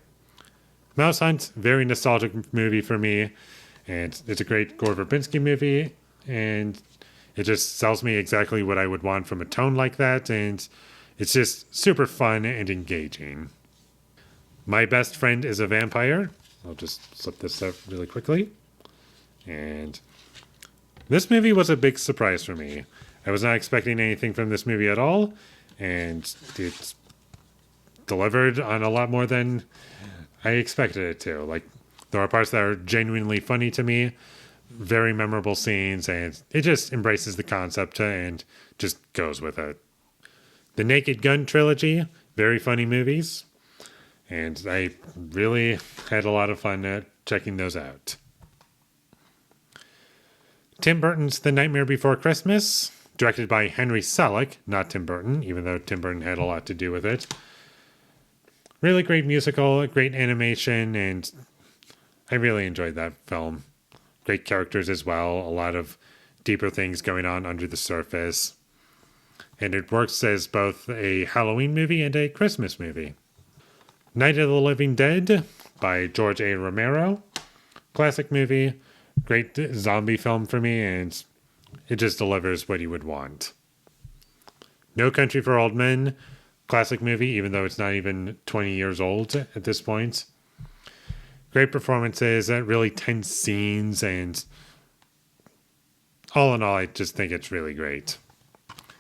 Mouse Hunt, very nostalgic movie for me, and it's a great Gore Verbinski movie, and it just sells me exactly what I would want from a tone like that, and it's just super fun and engaging. My Best Friend is a Vampire. I'll just slip this up really quickly. And this movie was a big surprise for me. I was not expecting anything from this movie at all, and it's delivered on a lot more than I expected it to. Like, there are parts that are genuinely funny to me, very memorable scenes, and it just embraces the concept and just goes with it. The Naked Gun trilogy, very funny movies, and I really had a lot of fun checking those out. Tim Burton's The Nightmare Before Christmas, directed by Henry Selick, not Tim Burton, even though Tim Burton had a lot to do with it. Really great musical, great animation, and I really enjoyed that film. Great characters as well, a lot of deeper things going on under the surface. And it works as both a Halloween movie and a Christmas movie. Night of the Living Dead by George A. Romero. Classic movie, great zombie film for me, and it just delivers what you would want. No Country for Old Men, classic movie, even though it's not even 20 years old at this point. Great performances, really tense scenes, and all in all, I just think it's really great.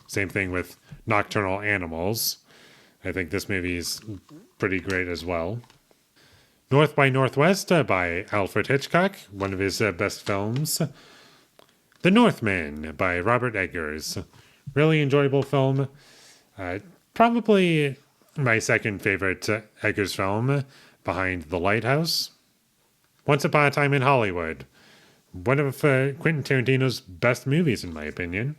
Same thing with Nocturnal Animals. I think this movie is pretty great as well. North by Northwest by Alfred Hitchcock, one of his best films. The Northman by Robert Eggers. Really enjoyable film. Probably my second favorite Eggers film, behind The Lighthouse. Once Upon a Time in Hollywood. One of Quentin Tarantino's best movies, in my opinion.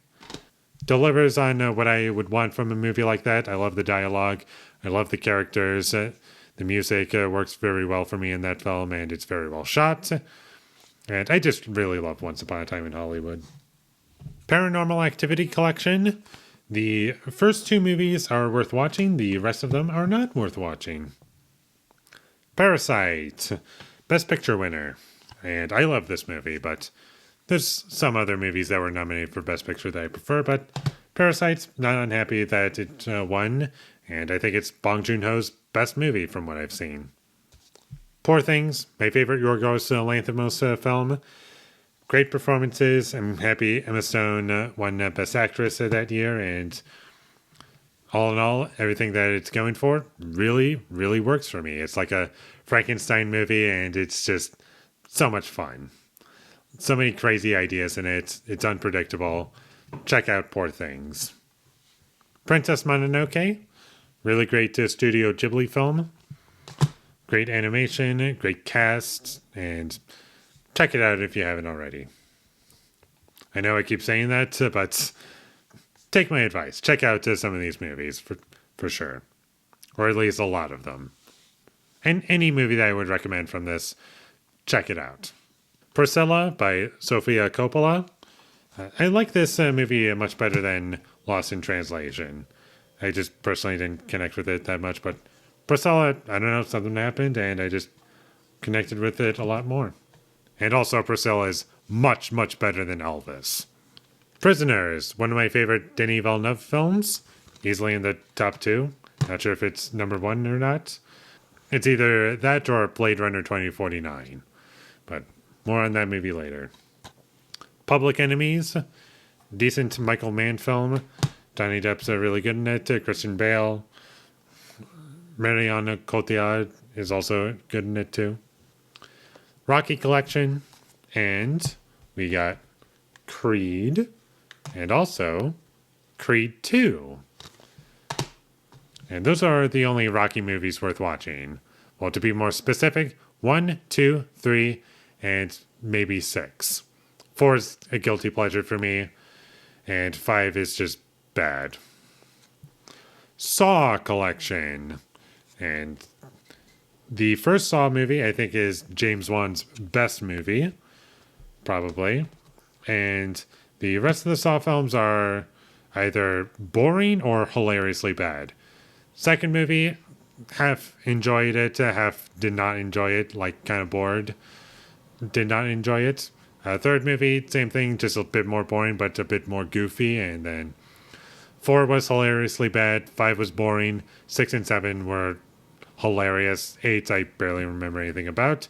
Delivers on what I would want from a movie like that. I love the dialogue. I love the characters. The music works very well for me in that film, and it's very well shot. And I just really love Once Upon a Time in Hollywood. Paranormal Activity Collection. The first two movies are worth watching. The rest of them are not worth watching. Parasite. Best Picture winner. And I love this movie, but there's some other movies that were nominated for Best Picture that I prefer, but Parasite's not unhappy that it won, and I think it's Bong Joon-ho's best movie from what I've seen. Poor Things, my favorite Yorgos Lanthimos film. Great performances. I'm happy Emma Stone won Best Actress that year, and all in all, everything that it's going for really, really works for me. It's like a Frankenstein movie, and it's just so much fun. So many crazy ideas in it. It's unpredictable. Check out Poor Things. Princess Mononoke. Really great Studio Ghibli film. Great animation, great cast, and check it out if you haven't already. I know I keep saying that, but take my advice. Check out some of these movies for sure. Or at least a lot of them. And any movie that I would recommend from this, check it out. Priscilla by Sofia Coppola. I like this movie much better than Lost in Translation. I just personally didn't connect with it that much, but Priscilla, I don't know, something happened, and I just connected with it a lot more. And also, Priscilla is much, much better than Elvis. Prisoners, one of my favorite Denis Villeneuve films, easily in the top 2. Not sure if it's number 1 or not. It's either that or Blade Runner 2049, but more on that movie later. Public Enemies, decent Michael Mann film. Johnny Depp's really good in it. Christian Bale. Mariana Cotillard is also good in it too. Rocky Collection. And we got Creed. And also Creed 2. And those are the only Rocky movies worth watching. Well, to be more specific, 1, 2, 3, and maybe 6. 4 is a guilty pleasure for me, and 5 is just bad. Saw Collection. And the first Saw movie, I think, is James Wan's best movie, probably. And the rest of the Saw films are either boring or hilariously bad. Second movie, half enjoyed it, half did not enjoy it, like kind of bored. Did not enjoy it. Third movie, same thing, just a bit more boring, but a bit more goofy. And then 4 was hilariously bad, 5 was boring, 6 and 7 were hilarious, 8 I barely remember anything about.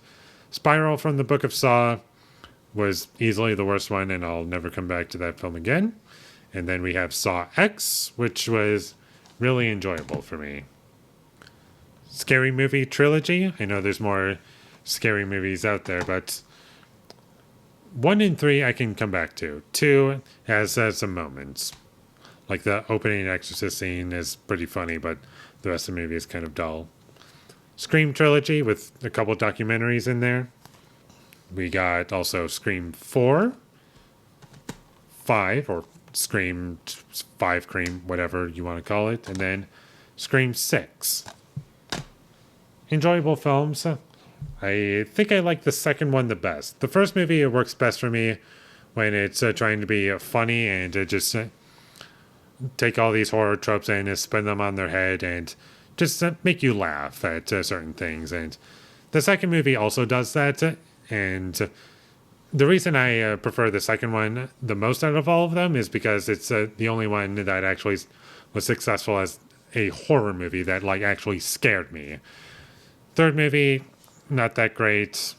Spiral from the Book of Saw was easily the worst one, and I'll never come back to that film again. And then we have Saw X, which was really enjoyable for me. Scary Movie Trilogy. I know there's more scary movies out there, but 1 and 3 I can come back to. 2 has some moments. Like the opening Exorcist scene is pretty funny, but the rest of the movie is kind of dull. Scream Trilogy with a couple documentaries in there. We got also Scream 4, 5, or Scream 5 Cream, whatever you want to call it, and then Scream 6. Enjoyable films. I think I like the second one the best. The first movie, it works best for me when it's trying to be funny and just take all these horror tropes and spin them on their head and just make you laugh at certain things. And the second movie also does that. And the reason I prefer the second one the most out of all of them is because it's the only one that actually was successful as a horror movie that like actually scared me. Third movie, not that great.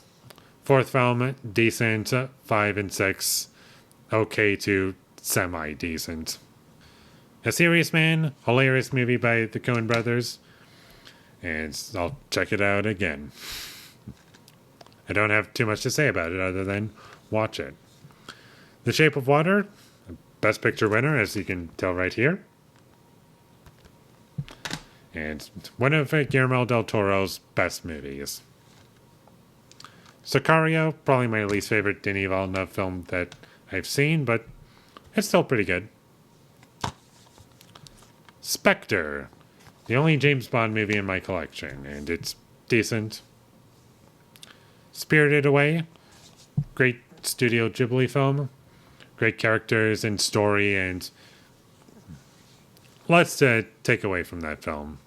Fourth film, decent. 5 and 6, okay to semi-decent. A Serious Man, hilarious movie by the Coen brothers. And I'll check it out again. I don't have too much to say about it other than watch it. The Shape of Water, Best Picture winner, as you can tell right here. And one of Guillermo del Toro's best movies. Sicario, probably my least favorite Denis Villeneuve film that I've seen, but it's still pretty good. Spectre, the only James Bond movie in my collection, and it's decent. Spirited Away, great Studio Ghibli film. Great characters and story, and lots to take away from that film.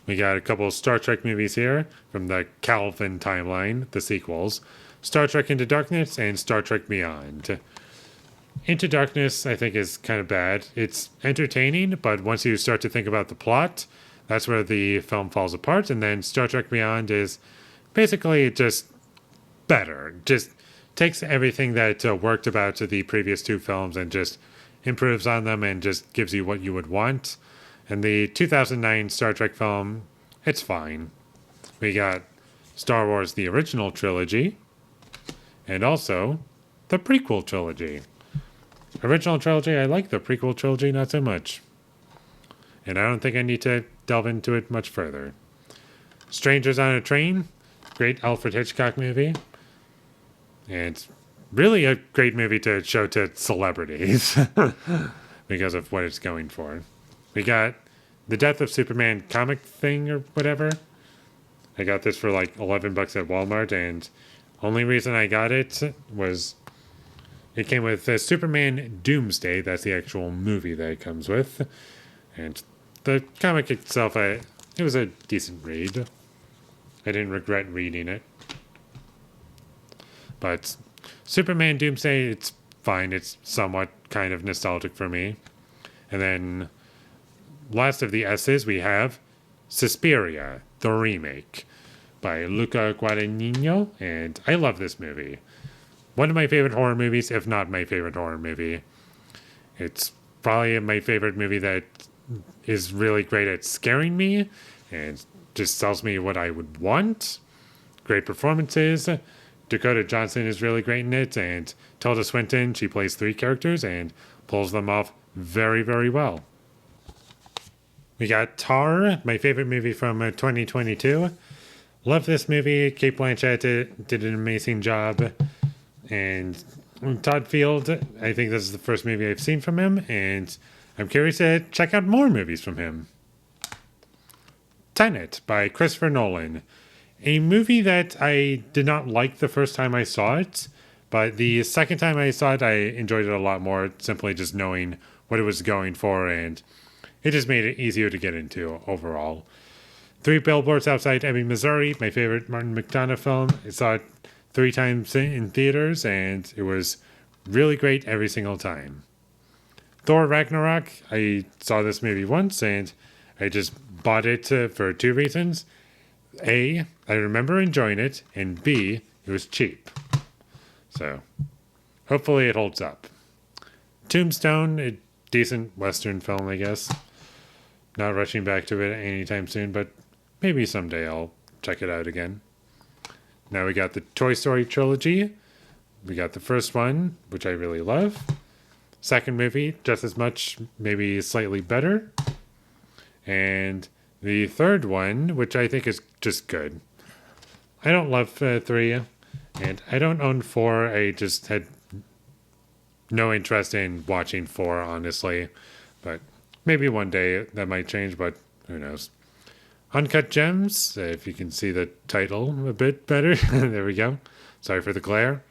We got a couple of Star Trek movies here from the Calvin timeline, the sequels. Star Trek Into Darkness and Star Trek Beyond. Into Darkness, I think, is kind of bad. It's entertaining, but once you start to think about the plot, that's where the film falls apart. And then Star Trek Beyond is basically just better. Just takes everything that worked about the previous two films and just improves on them and just gives you what you would want. And the 2009 Star Trek film, it's fine. We got Star Wars, the original trilogy, and also the prequel trilogy. Original trilogy, I like. The prequel trilogy, not so much. And I don't think I need to delve into it much further. Strangers on a Train, great Alfred Hitchcock movie. And it's really a great movie to show to celebrities because of what it's going for. We got the Death of Superman comic thing or whatever. I got this for like $11 at Walmart, and only reason I got it was it came with Superman Doomsday. That's the actual movie that it comes with. And the comic itself, it was a decent read. I didn't regret reading it. But Superman Doomsday, it's fine. It's somewhat kind of nostalgic for me. And then last of the S's, we have Suspiria, the remake by Luca Guadagnino. And I love this movie. One of my favorite horror movies, if not my favorite horror movie. It's probably my favorite movie that is really great at scaring me and just tells me what I would want. Great performances. Dakota Johnson is really great in it, and Tilda Swinton, she plays 3 characters and pulls them off very, very well. We got Tar, my favorite movie from 2022. Love this movie. Cate Blanchett did an amazing job. And Todd Field, I think this is the first movie I've seen from him, and I'm curious to check out more movies from him. Tenet by Christopher Nolan. A movie that I did not like the first time I saw it, but the second time I saw it, I enjoyed it a lot more, simply just knowing what it was going for, and it just made it easier to get into overall. 3 Billboards Outside Ebbing, Missouri, my favorite Martin McDonagh film. I saw it 3 times in theaters, and it was really great every single time. Thor Ragnarok, I saw this movie once, and I just bought it for 2 reasons. A, I remember enjoying it, and B, it was cheap. So, hopefully it holds up. Tombstone, a decent Western film, I guess. Not rushing back to it anytime soon, but maybe someday I'll check it out again. Now we got the Toy Story trilogy. We got the first one, which I really love. Second movie, just as much, maybe slightly better. And the third one, which I think is just good. I don't love 3, and I don't own 4. I just had no interest in watching 4, honestly. But maybe one day that might change, but who knows. Uncut Gems, if you can see the title a bit better. There we go. Sorry for the glare.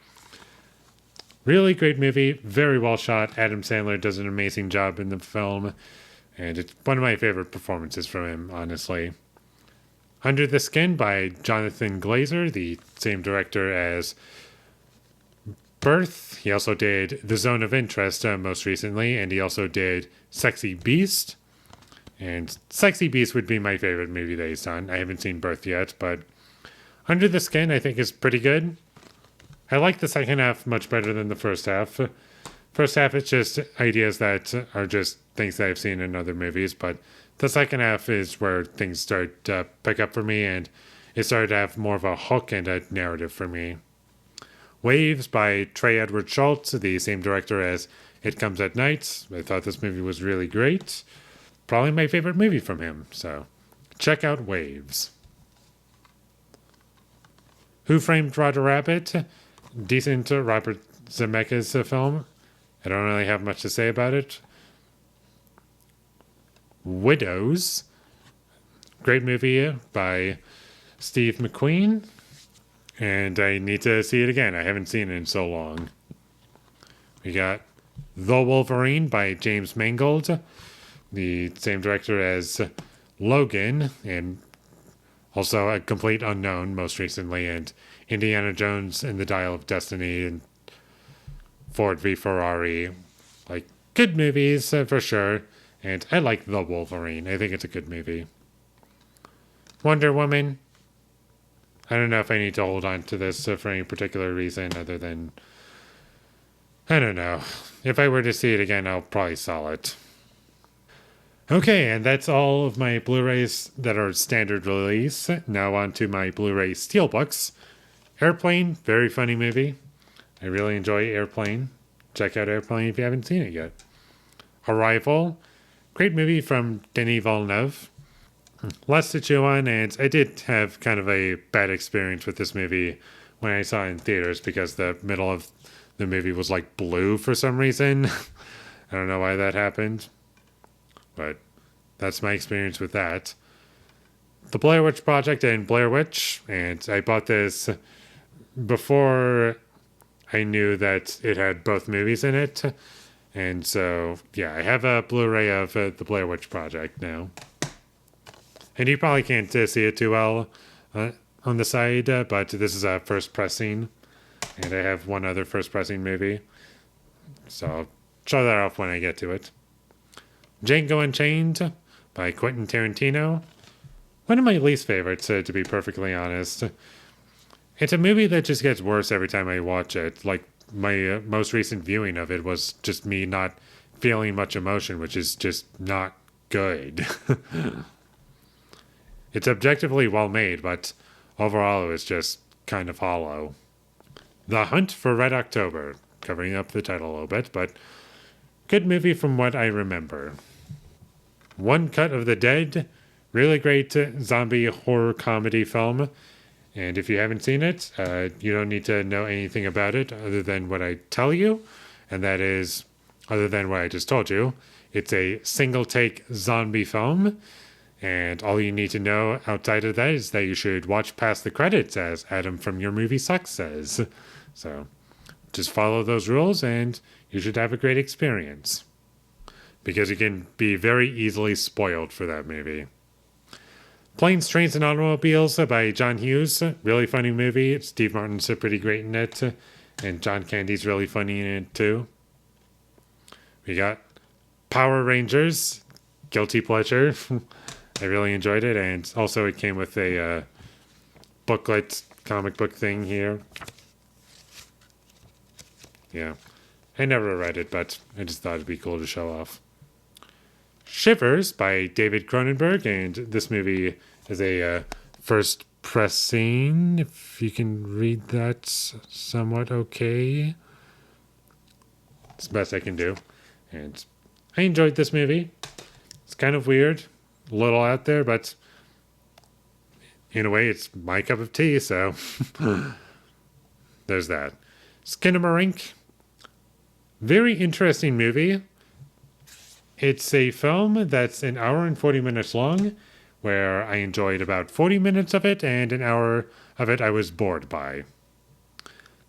Really great movie, very well shot. Adam Sandler does an amazing job in the film, and it's one of my favorite performances from him, honestly. Under the Skin by Jonathan Glazer, the same director as Birth. He also did The Zone of Interest most recently, and he also did Sexy Beast. And Sexy Beast would be my favorite movie that he's done. I haven't seen Birth yet, but Under the Skin I think is pretty good. I like the second half much better than the first half. First half, it's just ideas that are just things that I've seen in other movies, but the second half is where things start to pick up for me, and it started to have more of a hook and a narrative for me. Waves by Trey Edward Schultz, the same director as It Comes at Night. I thought this movie was really great. Probably my favorite movie from him, so check out Waves. Who Framed Roger Rabbit? Decent Robert Zemeckis film. I don't really have much to say about it. Widows. Great movie by Steve McQueen. And I need to see it again. I haven't seen it in so long. We got The Wolverine by James Mangold, the same director as Logan, and also A Complete Unknown most recently, and Indiana Jones and the Dial of Destiny, and Ford v Ferrari. Like, good movies for sure. And I like The Wolverine. I think it's a good movie. Wonder Woman. I don't know if I need to hold on to this for any particular reason other than, I don't know. If I were to see it again, I'll probably sell it. Okay, and that's all of my Blu-rays that are standard release. Now on to my Blu-ray steelbooks. Airplane, very funny movie. I really enjoy Airplane. Check out Airplane if you haven't seen it yet. Arrival, great movie from Denis Villeneuve. Lots to chew on, and I did have kind of a bad experience with this movie when I saw it in theaters because the middle of the movie was like blue for some reason. I don't know why that happened, but that's my experience with that. The Blair Witch Project and Blair Witch, and I bought this before I knew that it had both movies in it. And so, yeah, I have a Blu-ray of the Blair Witch Project now. And you probably can't see it too well on the side, but this is a first pressing. And I have one other first pressing movie. So I'll show that off when I get to it. Django Unchained by Quentin Tarantino. One of my least favorites, to be perfectly honest. It's a movie that just gets worse every time I watch it. Like, my most recent viewing of it was just me not feeling much emotion, which is just not good. It's objectively well made, but overall it was just kind of hollow. The Hunt for Red October, covering up the title a little bit, but good movie from what I remember. One Cut of the Dead, really great zombie horror comedy film. And if you haven't seen it, you don't need to know anything about it other than what I tell you. And that is, other than what I just told you, it's a single take zombie film. And all you need to know outside of that is that you should watch past the credits, as Adam from Your Movie Sucks says. So just follow those rules and you should have a great experience. Because you can be very easily spoiled for that movie. Planes, Trains, and Automobiles by John Hughes. Really funny movie. Steve Martin's pretty great in it. And John Candy's really funny in it too. We got Power Rangers. Guilty pleasure. I really enjoyed it. And also it came with a booklet, comic book thing here. Yeah. I never read it, but I just thought it'd be cool to show off. Shivers by David Cronenberg, and this movie is a first pressing, if you can read that somewhat okay. It's the best I can do. And I enjoyed this movie. It's kind of weird, a little out there, but in a way it's my cup of tea, so there's that. Skinamarink, very interesting movie. It's a film that's an hour and 40 minutes long, where I enjoyed about 40 minutes of it, and an hour of it I was bored by.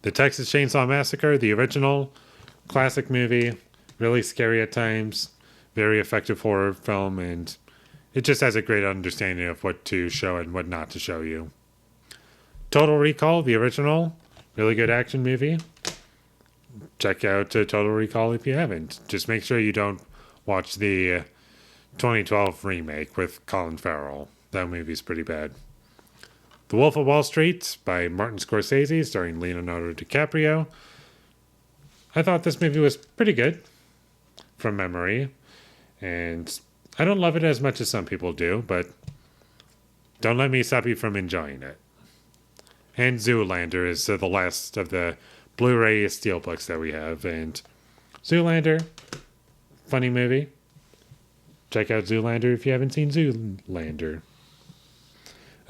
The Texas Chainsaw Massacre, the original, classic movie, really scary at times, very effective horror film, and it just has a great understanding of what to show and what not to show you. Total Recall, the original, really good action movie. Check out Total Recall if you haven't. Just make sure you don't watch the 2012 remake with Colin Farrell. That movie's pretty bad. The Wolf of Wall Street by Martin Scorsese, starring Leonardo DiCaprio. I thought this movie was pretty good, from memory. And I don't love it as much as some people do, but don't let me stop you from enjoying it. And Zoolander is the last of the Blu Ray steelbooks that we have. And Zoolander, funny movie. Check out Zoolander if you haven't seen Zoolander.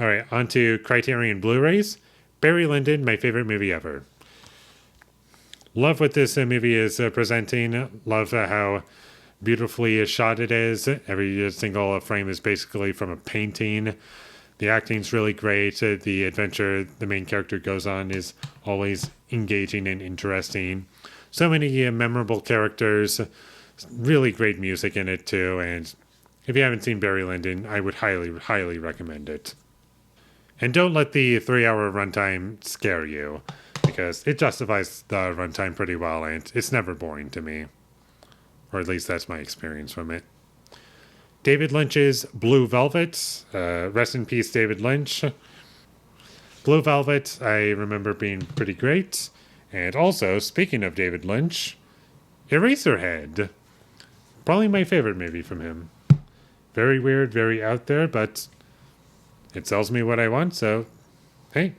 All right, on to Criterion Blu-rays. Barry Lyndon, my favorite movie ever. Love what this movie is presenting. Love how beautifully shot it is. Every single frame is basically from a painting. The acting's really great. The adventure the main character goes on is always engaging and interesting. So many memorable characters. Really great music in it too. And if you haven't seen Barry Lyndon, I would highly, highly recommend it. And don't let the 3-hour runtime scare you, because it justifies the runtime pretty well, and it's never boring to me. Or at least that's my experience from it. David Lynch's Blue Velvet. Rest in peace, David Lynch. Blue Velvet, I remember being pretty great. And also, speaking of David Lynch, Eraserhead. Probably my favorite movie from him. Very weird, very out there, but it sells me what I want, so hey,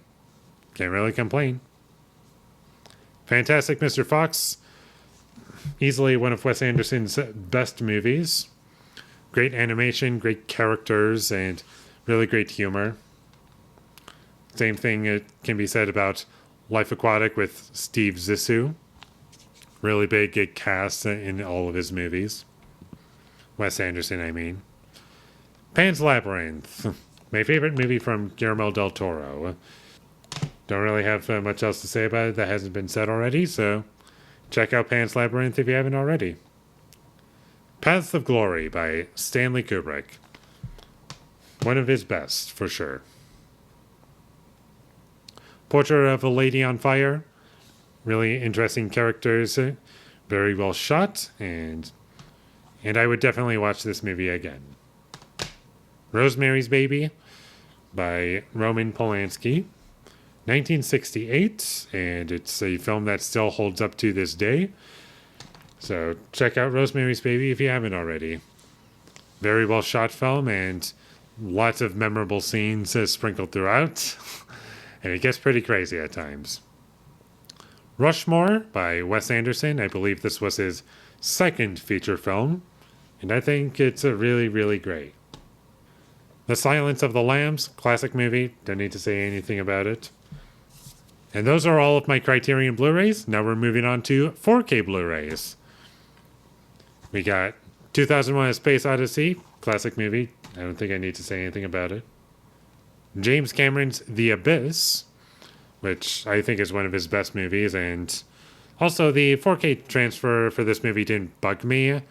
can't really complain. Fantastic Mr. Fox. Easily one of Wes Anderson's best movies. Great animation, great characters, and really great humor. Same thing can be said about Life Aquatic with Steve Zissou. Really big cast in all of his movies. Wes Anderson, I mean. Pan's Labyrinth. My favorite movie from Guillermo del Toro. Don't really have much else to say about it that hasn't been said already, so check out Pan's Labyrinth if you haven't already. Paths of Glory by Stanley Kubrick. One of his best, for sure. Portrait of a Lady on Fire. Really interesting characters. Very well shot, and I would definitely watch this movie again. Rosemary's Baby by Roman Polanski. 1968, and it's a film that still holds up to this day. So check out Rosemary's Baby if you haven't already. Very well shot film, and lots of memorable scenes sprinkled throughout. And it gets pretty crazy at times. Rushmore by Wes Anderson. I believe this was his second feature film, and I think it's a really, really great. The Silence of the Lambs, classic movie. Don't need to say anything about it. And those are all of my Criterion Blu-rays. Now we're moving on to 4K Blu-rays. We got 2001: A Space Odyssey, classic movie. I don't think I need to say anything about it. James Cameron's The Abyss, which I think is one of his best movies. And also the 4K transfer for this movie didn't bug me,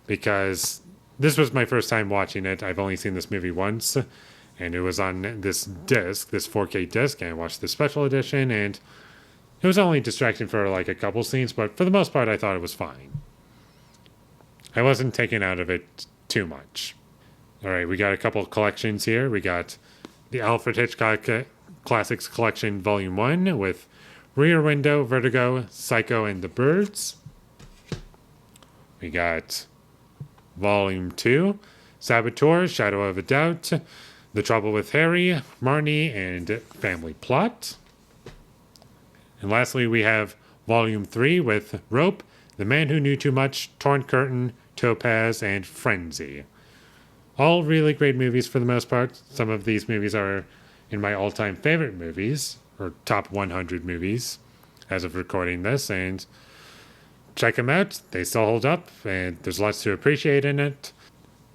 because this was my first time watching it. I've only seen this movie once, and it was on this disc, this 4K disc, and I watched the special edition, and it was only distracting for like a couple scenes, but for the most part, I thought it was fine. I wasn't taken out of it too much. All right, we got a couple collections here. We got the Alfred Hitchcock Classics Collection Volume 1 with Rear Window, Vertigo, Psycho, and the Birds. We got Volume 2, Saboteur, Shadow of a Doubt, The Trouble with Harry, Marnie, and Family Plot. And lastly, we have Volume 3 with Rope, The Man Who Knew Too Much, Torn Curtain, Topaz, and Frenzy. All really great movies for the most part. Some of these movies are in my all-time favorite movies, or top 100 movies, as of recording this, and check them out. They still hold up, and there's lots to appreciate in it.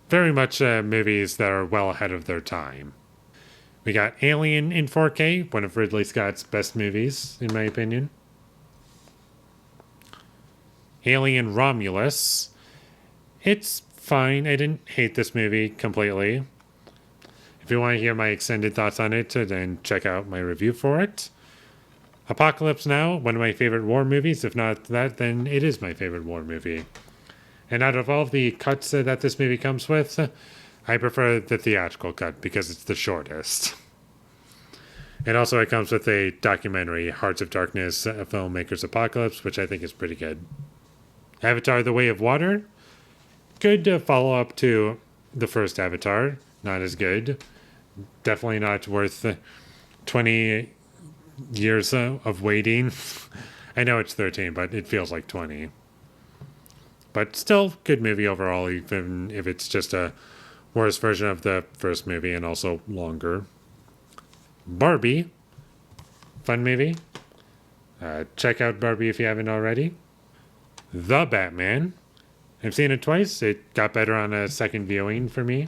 Very much movies that are well ahead of their time. We got Alien in 4K, one of Ridley Scott's best movies, in my opinion. Alien Romulus. It's fine. I didn't hate this movie completely. If you want to hear my extended thoughts on it, then check out my review for it. Apocalypse Now, one of my favorite war movies. If not that, then it is my favorite war movie. And out of all the cuts that this movie comes with, I prefer the theatrical cut because it's the shortest. And also it comes with a documentary, Hearts of Darkness, a filmmaker's apocalypse, which I think is pretty good. Avatar: The Way of Water. Good follow-up to the first Avatar. Not as good. Definitely not worth 20 years of waiting. I know it's 13, but it feels like 20. But still, good movie overall, even if it's just a worse version of the first movie and also longer. Barbie. Fun movie. Check out Barbie if you haven't already. The Batman. I've seen it twice. It got better on a second viewing for me.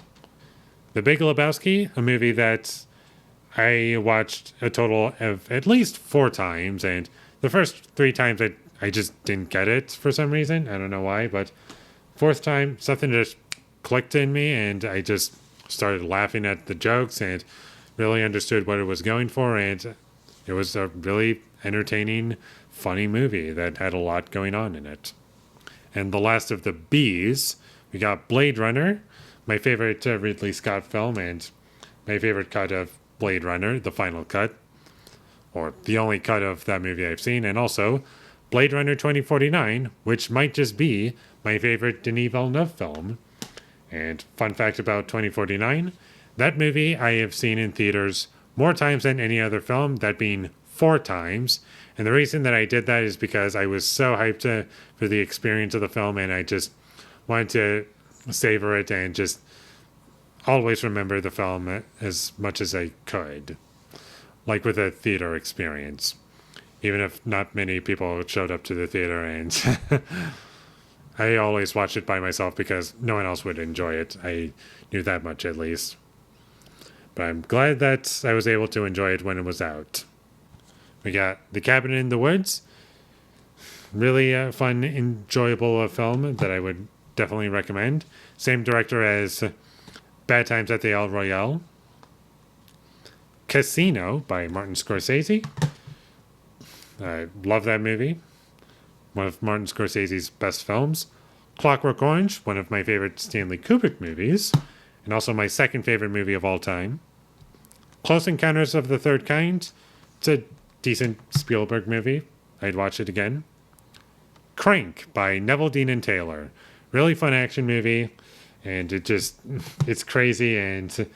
The Big Lebowski, a movie that I watched a total of at least 4 times, and the first 3 times I just didn't get it for some reason. I don't know why, but 4th time, something just clicked in me, and I just started laughing at the jokes and really understood what it was going for, and it was a really entertaining, funny movie that had a lot going on in it. And the last of the B's, we got Blade Runner, my favorite Ridley Scott film, and my favorite cut of Blade Runner, the final cut, or the only cut of that movie I've seen, and also Blade Runner 2049, which might just be my favorite Denis Villeneuve film. And fun fact about 2049, that movie I have seen in theaters more times than any other film, that being 4 times. And the reason that I did that is because I was so hyped for the experience of the film, and I just wanted to savor it and just always remember the film as much as I could, like with a theater experience. Even if not many people showed up to the theater, and I always watched it by myself because no one else would enjoy it. I knew that much at least. But I'm glad that I was able to enjoy it when it was out. We got The Cabin in the Woods. Really fun, enjoyable film that I would definitely recommend. Same director as Bad Times at the El Royale. Casino by Martin Scorsese. I love that movie. One of Martin Scorsese's best films. Clockwork Orange, one of my favorite Stanley Kubrick movies, and also my second favorite movie of all time. Close Encounters of the Third Kind. It's a decent Spielberg movie. I'd watch it again. Crank by Neville Dean and Taylor. Really fun action movie, and it's crazy, and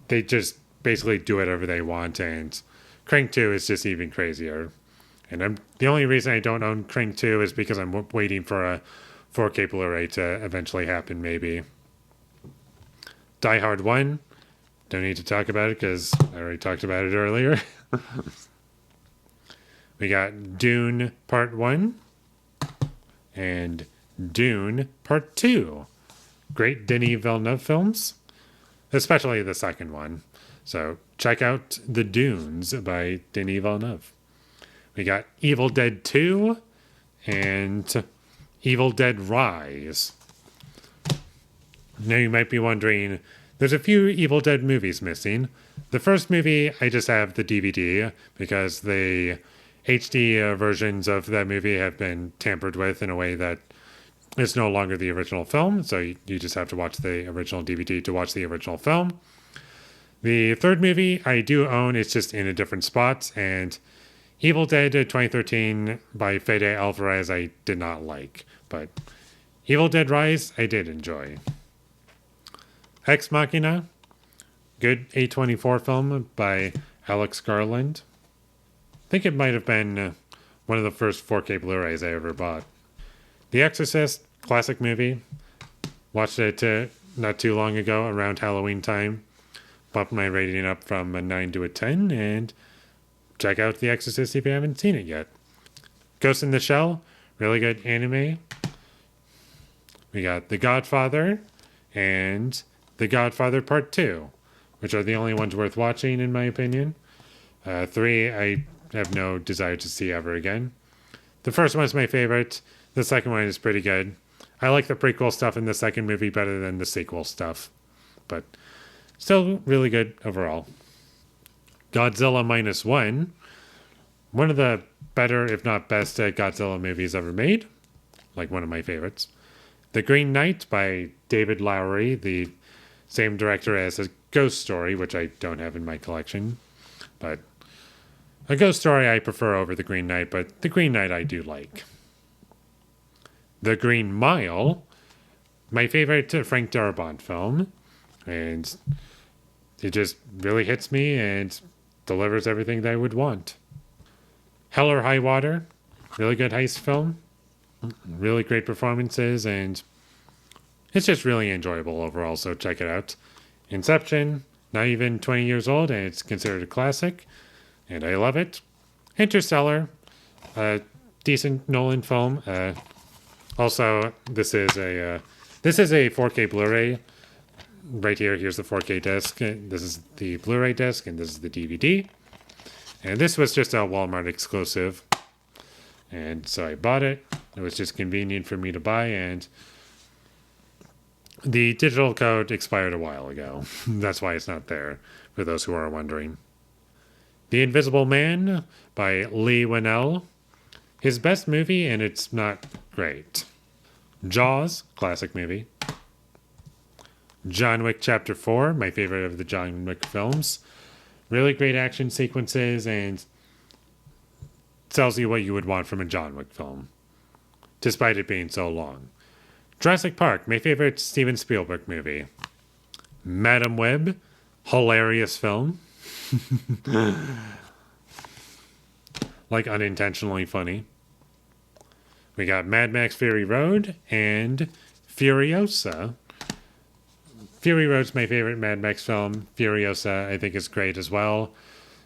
they just basically do whatever they want, and Crank 2 is just even crazier. And the only reason I don't own Crank 2 is because I'm waiting for a 4K Blu Ray to eventually happen, maybe. Die Hard 1. Don't need to talk about it because I already talked about it earlier. We got Dune Part 1 and Dune Part 2. Great Denis Villeneuve films, especially the second one. So check out The Dunes by Denis Villeneuve. We got Evil Dead 2 and Evil Dead Rise. Now you might be wondering, there's a few Evil Dead movies missing. The first movie, I just have the DVD because the HD versions of that movie have been tampered with in a way that it's no longer the original film. So you just have to watch the original DVD to watch the original film. The third movie I do own, it's just in a different spot, and Evil Dead 2013 by Fede Alvarez I did not like, but Evil Dead Rise I did enjoy. Ex Machina, good A24 film by Alex Garland. I think it might have been one of the first 4K Blu-rays I ever bought. The Exorcist, classic movie. Watched it not too long ago, around Halloween time. Bumped my rating up from a 9 to a 10, and check out The Exorcist if you haven't seen it yet. Ghost in the Shell, really good anime. We got The Godfather and The Godfather Part 2, which are the only ones worth watching in my opinion. 3, I have no desire to see ever again. The first one's my favorite. The second one is pretty good. I like the prequel stuff in the second movie better than the sequel stuff, but still really good overall. Godzilla Minus One, one of the better, if not best, Godzilla movies ever made. Like one of my favorites. The Green Knight by David Lowery, the same director as A Ghost Story, which I don't have in my collection. But A Ghost Story I prefer over The Green Knight, but The Green Knight I do like. The Green Mile, my favorite Frank Darabont film, and it just really hits me and delivers everything that I would want. Hell or High Water, really good heist film, really great performances, and it's just really enjoyable overall, so check it out. Inception, not even 20 years old, and it's considered a classic, and I love it. Interstellar, a decent Nolan film. Also, this is a 4K Blu-ray. Right here, here's the 4K disc. This is the Blu-ray disc, and this is the DVD. And this was just a Walmart exclusive. And so I bought it. It was just convenient for me to buy, and the digital code expired a while ago. That's why it's not there, for those who are wondering. The Invisible Man by Lee Winnell. His best movie, and it's not great. Jaws, classic movie. John Wick Chapter 4, my favorite of the John Wick films. Really great action sequences and tells you what you would want from a John Wick film, despite it being so long. Jurassic Park, my favorite Steven Spielberg movie. Madam Web, hilarious film. Like unintentionally funny. We got Mad Max Fury Road and Furiosa. Fury Road's my favorite Mad Max film. Furiosa I think is great as well.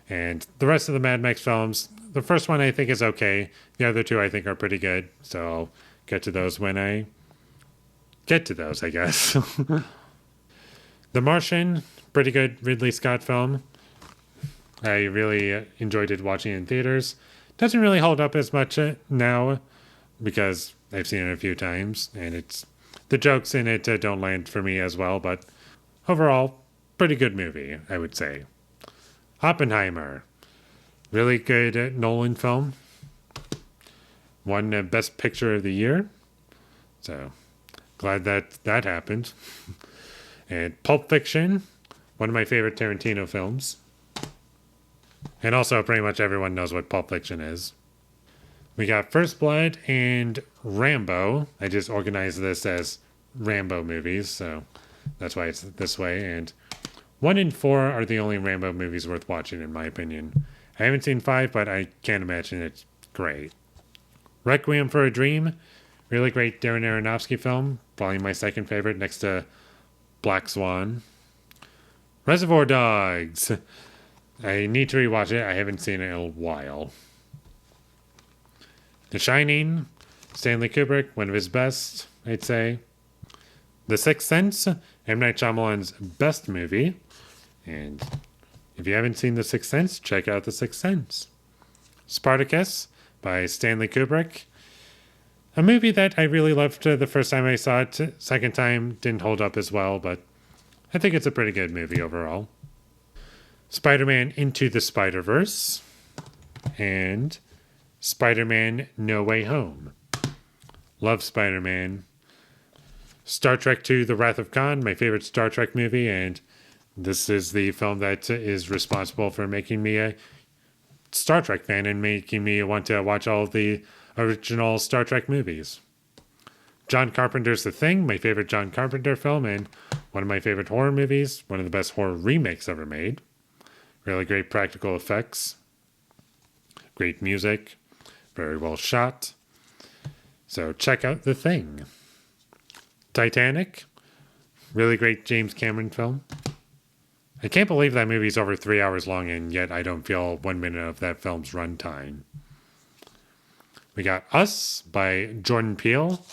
And the rest of the Mad Max films, the first one I think is okay. The other two I think are pretty good. So I'll get to those when I get to those, I guess. The Martian, pretty good Ridley Scott film. I really enjoyed it watching in theaters. Doesn't really hold up as much now because I've seen it a few times, and the jokes in it don't land for me as well, but overall, pretty good movie, I would say. Oppenheimer, really good Nolan film. Won Best Picture of the Year, so glad that happened. And Pulp Fiction, one of my favorite Tarantino films. And also, pretty much everyone knows what Pulp Fiction is. We got First Blood and Rambo. I just organized this as Rambo movies, so that's why it's this way. And 1 and 4 are the only Rambo movies worth watching, in my opinion. I haven't seen 5, but I can't imagine it's great. Requiem for a Dream, really great Darren Aronofsky film. Probably my second favorite next to Black Swan. Reservoir Dogs. I need to rewatch it. I haven't seen it in a while. The Shining, Stanley Kubrick, one of his best, I'd say. The Sixth Sense, M. Night Shyamalan's best movie. And if you haven't seen The Sixth Sense, check out The Sixth Sense. Spartacus by Stanley Kubrick. A movie that I really loved the first time I saw it. Second time didn't hold up as well, but I think it's a pretty good movie overall. Spider-Man Into the Spider-Verse. And Spider-Man No Way Home. Love Spider-Man. Star Trek II The Wrath of Khan, my favorite Star Trek movie, and this is the film that is responsible for making me a Star Trek fan and making me want to watch all of the original Star Trek movies. John Carpenter's The Thing, my favorite John Carpenter film, and one of my favorite horror movies, one of the best horror remakes ever made. Really great practical effects. Great music. Very well shot. So check out The Thing. Titanic. Really great James Cameron film. I can't believe that movie's over 3 hours long, and yet I don't feel 1 minute of that film's runtime. We got Us by Jordan Peele.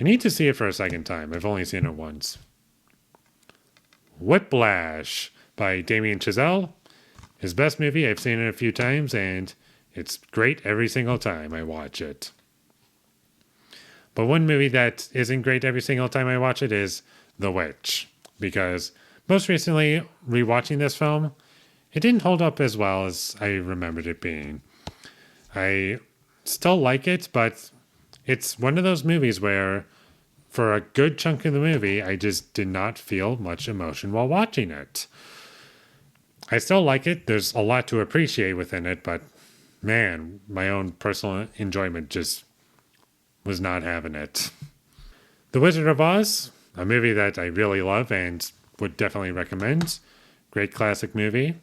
I need to see it for a second time. I've only seen it once. Whiplash by Damien Chazelle. His best movie. I've seen it a few times, and it's great every single time I watch it. But one movie that isn't great every single time I watch it is The Witch. Because most recently, rewatching this film, it didn't hold up as well as I remembered it being. I still like it, but it's one of those movies where for a good chunk of the movie, I just did not feel much emotion while watching it. I still like it. There's a lot to appreciate within it, but man, my own personal enjoyment just was not having it. The Wizard of Oz, a movie that I really love and would definitely recommend. Great classic movie.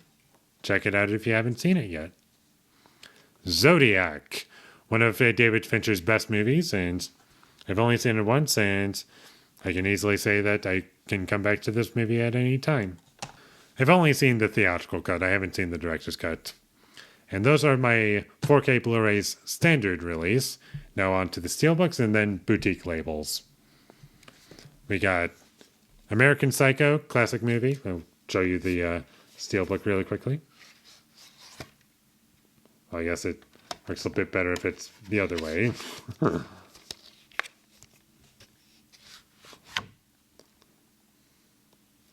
Check it out if you haven't seen it yet. Zodiac, one of David Fincher's best movies, and I've only seen it once, and I can easily say that I can come back to this movie at any time. I've only seen the theatrical cut. I haven't seen the director's cut. And those are my 4K Blu-rays standard release. Now on to the steelbooks and then boutique labels. We got American Psycho, classic movie. I'll show you the steelbook really quickly. Well, I guess it works a bit better if it's the other way. I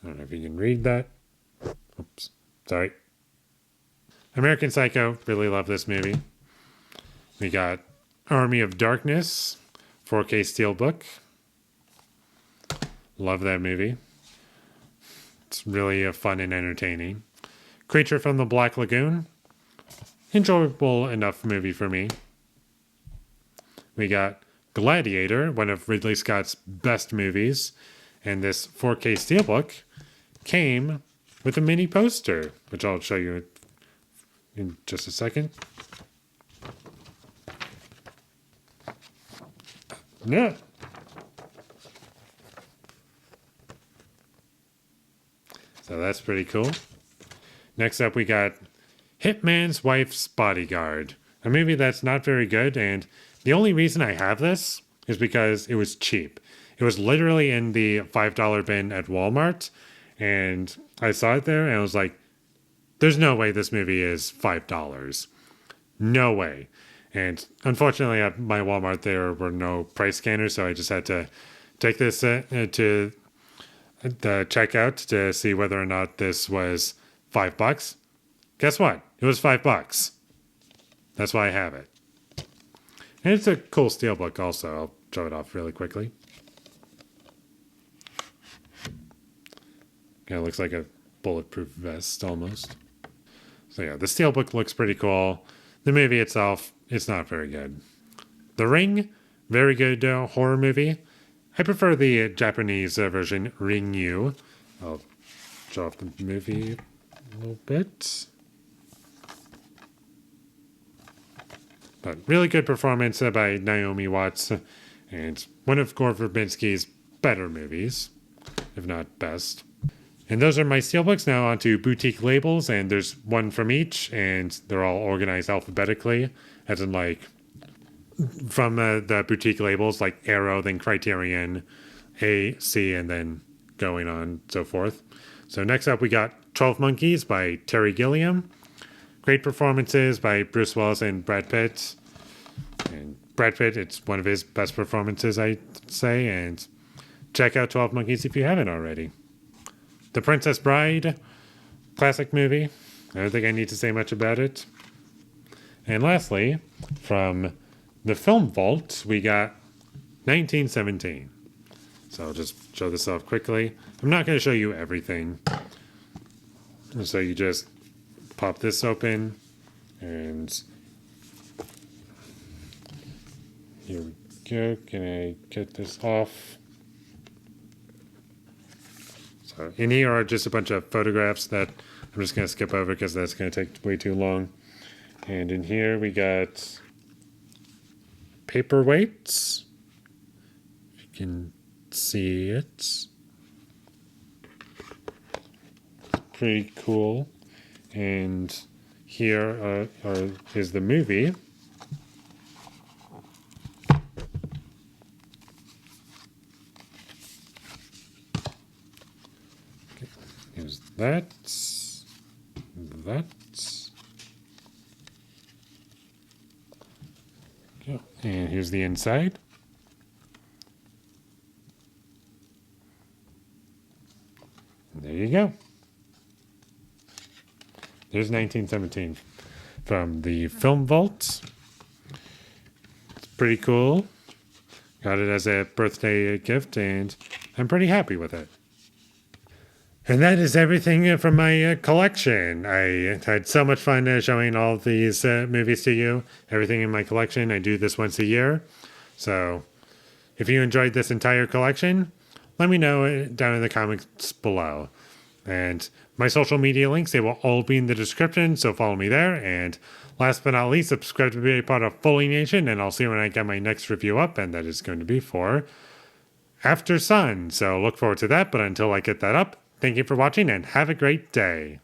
don't know if you can read that. Oops, sorry. American Psycho, really love this movie. We got Army of Darkness, 4K Steelbook. Love that movie. It's really fun and entertaining. Creature from the Black Lagoon. Enjoyable enough movie for me. We got Gladiator, one of Ridley Scott's best movies. And this 4K Steelbook came with a mini poster, which I'll show you in just a second. Yeah. So that's pretty cool. Next up, we got Hitman's Wife's Bodyguard, a movie that's not very good, and the only reason I have this is because it was cheap. It was literally in the $5 bin at Walmart, and I saw it there, and I was like, there's no way this movie is $5. No way. And unfortunately, at my Walmart, there were no price scanners, so I just had to take this to the checkout to see whether or not this was $5. Guess what? It was $5. That's why I have it. And it's a cool steelbook also. I'll show it off really quickly. Kind of looks like a bulletproof vest almost. So yeah, the steelbook looks pretty cool. The movie itself, it's not very good. The Ring, very good horror movie. I prefer the Japanese version, Ring-yu. I'll show off the movie a little bit. But really good performance by Naomi Watts, and one of Gore Verbinski's better movies, if not best. And those are my steelbooks. Now onto boutique labels, and there's one from each, and they're all organized alphabetically, as in like from the boutique labels like Arrow, then Criterion, A, C, and then going on so forth. So next up we got 12 Monkeys by Terry Gilliam. Great performances by Bruce Willis and Brad Pitt. And Brad Pitt, it's one of his best performances, I'd say, and check out 12 Monkeys if you haven't already. The Princess Bride, classic movie. I don't think I need to say much about it. And lastly, from the Film Vault, we got 1917. So I'll just show this off quickly. I'm not going to show you everything. So you just pop this open, and here we go. Can I get this off? So in here are just a bunch of photographs that I'm just going to skip over because that's going to take way too long. And in here we got paperweights. If you can see it. Pretty cool. And here is the movie. Okay. Here's that. Okay. And here's the inside. And there you go. There's 1917 from the Film Vault. It's pretty cool. Got it as a birthday gift, and I'm pretty happy with it. And that is everything from my collection. I had so much fun showing all these movies to you. Everything in my collection. I do this once a year. So if you enjoyed this entire collection, let me know down in the comments below. And my social media links, they will all be in the description, so follow me there. And last but not least, subscribe to be a part of Foley Nation, and I'll see you when I get my next review up, and that is going to be for After Sun. So look forward to that, but until I get that up, thank you for watching and have a great day.